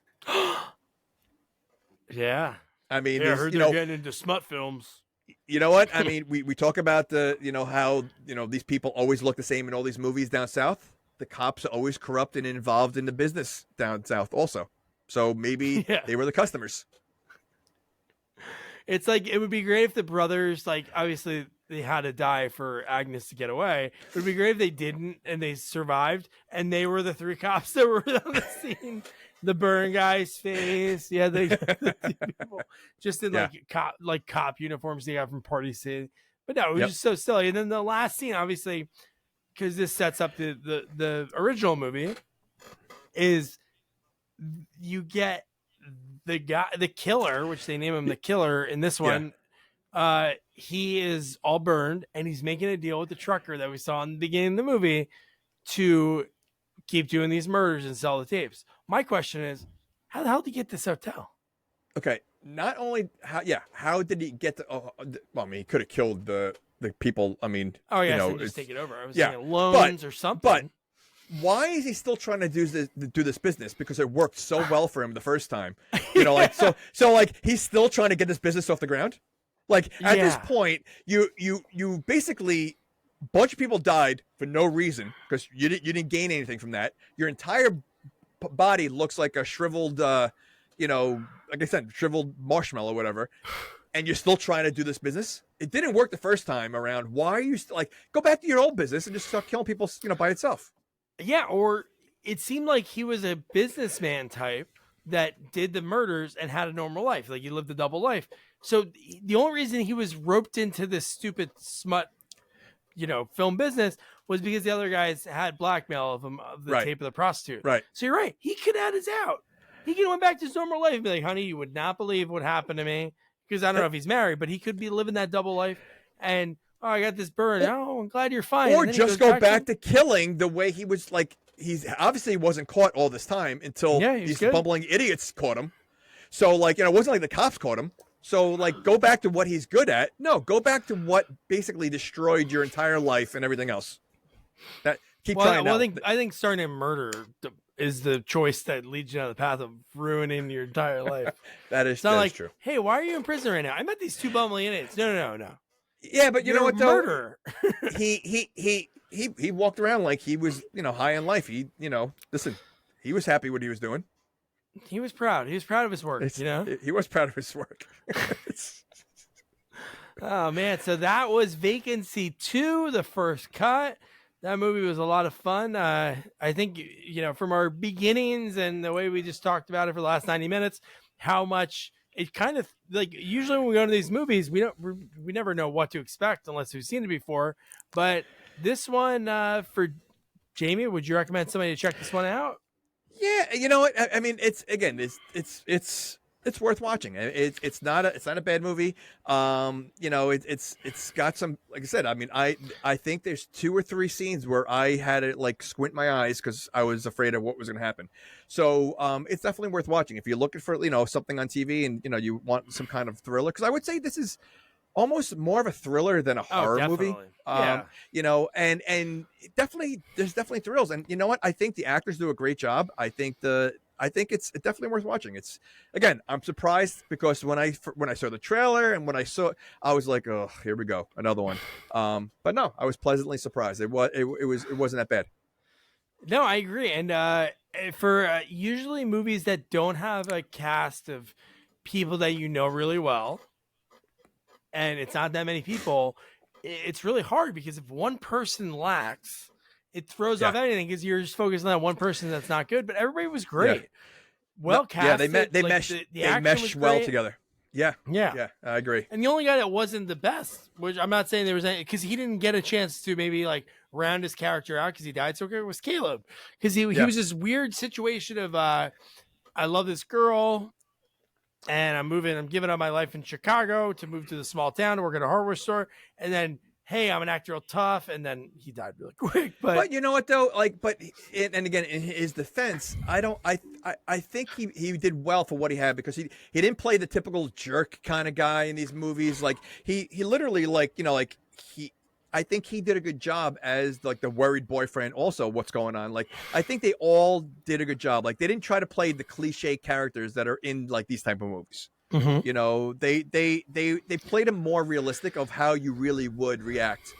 Yeah. I mean, Yeah, I there's, heard you they're know, getting into smut films. you know what? I mean, we talk about you know, how, you know, these people always look the same in all these movies down south. The cops are always corrupt and involved in the business down south also. So maybe Yeah. they were the customers. It's like, it would be great if the brothers, like, obviously they had to die for Agnes to get away. It would be great if they didn't and they survived and they were the three cops that were on the scene. The burn guy's face. Yeah, the two people just in Yeah. like cop uniforms they got from Party City. But no, it was Yep. just so silly. And then the last scene, obviously, because this sets up the original movie, is you get the killer, which they name him the killer in this one. He is all burned and he's making a deal with the trucker that we saw in the beginning of the movie to keep doing these murders and sell the tapes. My question is, how the hell did he get this hotel? Okay. Not only how did he get well, I mean, he could have killed the people. I mean, Oh yeah, you know, so just it's- take it over. I was yeah, thinking loans or something. but why is he still trying to do this business? Because it worked so well for him the first time. You know, like so like he's still trying to get this business off the ground. Like at this Yeah. point, you basically bunch of people died for no reason because you didn't gain anything from that. Your entire body looks like a shriveled, you know, like I said, shriveled marshmallow, or whatever. And you're still trying to do this business. It didn't work the first time around. Why are you still like go back to your old business and just start killing people, you know, by itself? Yeah, or it seemed like he was a businessman type that did the murders and had a normal life. Like he lived a double life. So the only reason he was roped into this stupid smut, you know, film business was because the other guys had blackmail of him of the Right. tape of the prostitute. Right. So you're right. He could have had his out. He could have went back to his normal life and be like, honey, you would not believe what happened to me. Because I don't know if he's married, but he could be living that double life. And oh, I got this burn. Oh, I'm glad you're fine. Or And then he just goes go back to killing the way he was like he's obviously wasn't caught all this time until Yeah, he was these good. bumbling idiots caught him. So like, you know, it wasn't like the cops caught him. So like go back to what he's good at. No, go back to what basically destroyed your entire life and everything else. That keep trying Well, that. I think starting a murder is the choice that leads you down the path of ruining your entire life. That is It's not like, true. hey, why are you in prison right now? I met these two bumbling idiots. No. Yeah, but you know You're what a though? murderer. He walked around like he was, you know, high in life. He, you know, listen, he was happy what he was doing. He was proud. He was proud of his work. You know. He was proud of his work. Oh man, so that was Vacancy 2, the first cut. That movie was a lot of fun. I think, you know, from our beginnings and the way we just talked about it for the last 90 minutes, how much it kind of like usually when we go to these movies, we never know what to expect unless we've seen it before. But this one, for Jamie, would you recommend somebody to check this one out? Yeah, you know what? I mean, it's it's worth watching. It's not a bad movie. You know, it's got some, like I said. I mean, I think there's 2 or 3 scenes where I had to like squint my eyes because I was afraid of what was going to happen. So it's definitely worth watching if you're looking for, you know, something on TV and, you know, you want some kind of thriller. Because I would say this is almost more of a thriller than a horror movie. Yeah. You know, and definitely there's definitely thrills. And you know what? I think the actors do a great job. I think it's definitely worth watching. It's, again, I'm surprised because when I saw the trailer and when I saw it, I was like, oh, here we go, another one. But no, I was pleasantly surprised. It wasn't that bad. No, I agree. And for usually movies that don't have a cast of people that you know really well, and it's not that many people, it's really hard because if one person lacks, it throws off anything because you're just focused on that one person that's not good. But everybody was great. Well cast. Yeah, they meshed well together. Yeah, I agree. And the only guy that wasn't the best, which I'm not saying there was any, because he didn't get a chance to maybe like round his character out because he died so quick, was Caleb. Because he was this weird situation of I love this girl and I'm giving up my life in Chicago to move to the small town to work at a hardware store, and then hey, I'm an actor real tough, and then he died really quick. But you know what though, and again, in his defense, I think he did well for what he had because he didn't play the typical jerk kind of guy in these movies. Like he literally I think he did a good job as like the worried boyfriend. Also, what's going on? Like I think they all did a good job. Like they didn't try to play the cliche characters that are in like these type of movies. Mm-hmm. You know, they played a more realistic of how you really would react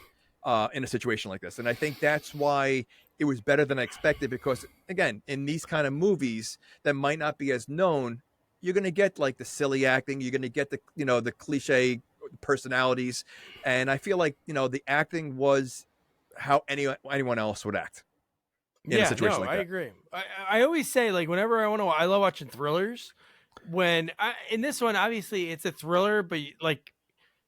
in a situation like this. And I think that's why it was better than I expected, because again, in these kind of movies that might not be as known, you're going to get like the silly acting, you're going to get the, you know, the cliche personalities. And I feel like, you know, the acting was how anyone else would act in a situation like that. I agree. I always say, like, whenever I love watching thrillers. In this one, obviously it's a thriller, but like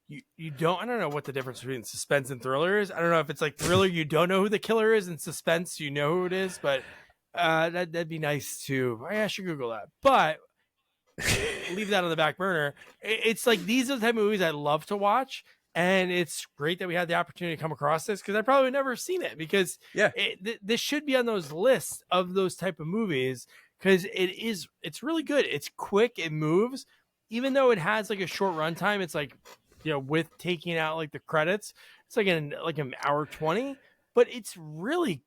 you don't, I don't know what the difference between suspense and thriller is. I don't know if it's like thriller, you don't know who the killer is, and suspense, you know who it is, but that'd be nice too. I should Google that, but leave that on the back burner. It's like, these are the type of movies I love to watch. And it's great that we had the opportunity to come across this, because I probably would never have seen it, because this should be on those lists of those type of movies. Because it's really good. It's quick. It moves. Even though it has like a short runtime, it's like, you know, with taking out like the credits, it's like an hour 20. But it's really,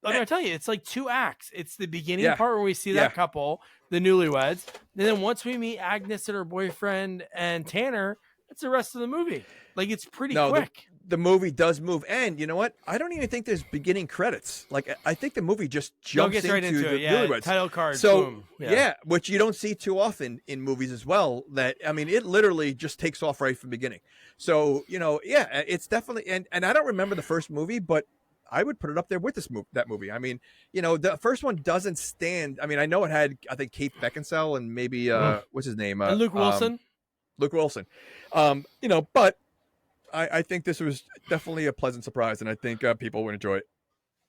I'm gonna tell you, it's like 2 acts. It's the beginning part where we see that couple, the newlyweds, and then once we meet Agnes and her boyfriend and Tanner, that's the rest of the movie. Like, it's pretty quick. The movie does move, and you know what? I don't even think there's beginning credits. Like, I think the movie just jumps into the newlyweds. Title card. So boom. Which you don't see too often in movies as well. That, I mean, it literally just takes off right from the beginning. So, you know, it's definitely, and I don't remember the first movie, but I would put it up there with that movie. I mean, you know, the first one doesn't stand. I mean, I know it had, I think, Kate Beckinsale and maybe what's his name, and Luke Wilson. Luke Wilson. You know, but I think this was definitely a pleasant surprise, and I think people would enjoy it.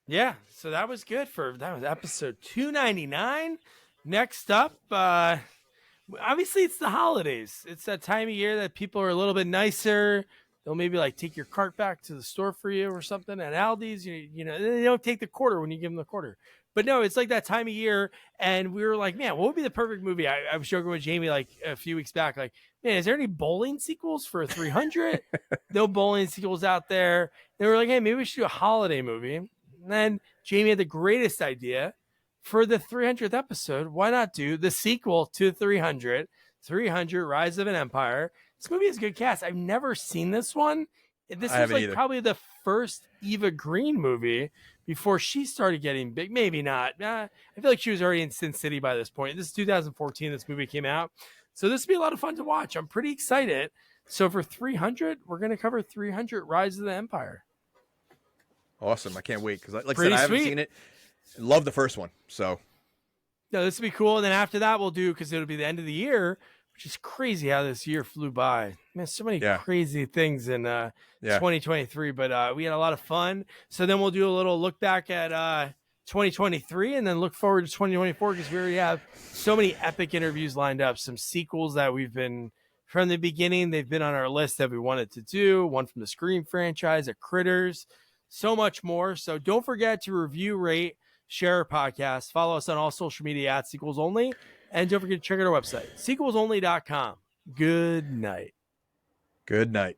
Yeah, so that was good. That was episode 299. Next up, obviously it's the holidays. It's that time of year that people are a little bit nicer. They'll maybe like take your cart back to the store for you or something. At Aldi's, you know, they don't take the quarter when you give them the quarter. But no, it's like that time of year, and we were like, man, what would be the perfect movie? I was joking with Jamie like a few weeks back, like, man, is there any bowling sequels for 300? No bowling sequels out there. They were like, hey, maybe we should do a holiday movie. And then Jamie had the greatest idea for the 300th episode. Why not do the sequel to 300 Rise of an Empire? This movie has a good cast. I've never seen this one. This was like probably the first Eva Green movie before she started getting big. Maybe not. I feel like she was already in Sin City by this point. This is 2014. This movie came out. So this will be a lot of fun to watch. I'm pretty excited. So for 300, we're going to cover 300 Rise of the Empire. Awesome. I can't wait. Because like I said, I haven't seen it. Love the first one. So. No, this will be cool. And then after that, we'll do, because it'll be the end of the year, which is crazy how this year flew by. Man, so many crazy things in 2023, but we had a lot of fun. So then we'll do a little look back at 2023, and then look forward to 2024 because we already have so many epic interviews lined up. Some sequels that we've been from the beginning, they've been on our list that we wanted to do. One from the Scream franchise, a Critters, so much more. So don't forget to review, rate, share our podcast. Follow us on all social media at Sequels Only, and don't forget to check out our website, sequelsonly.com. Good night. Good night.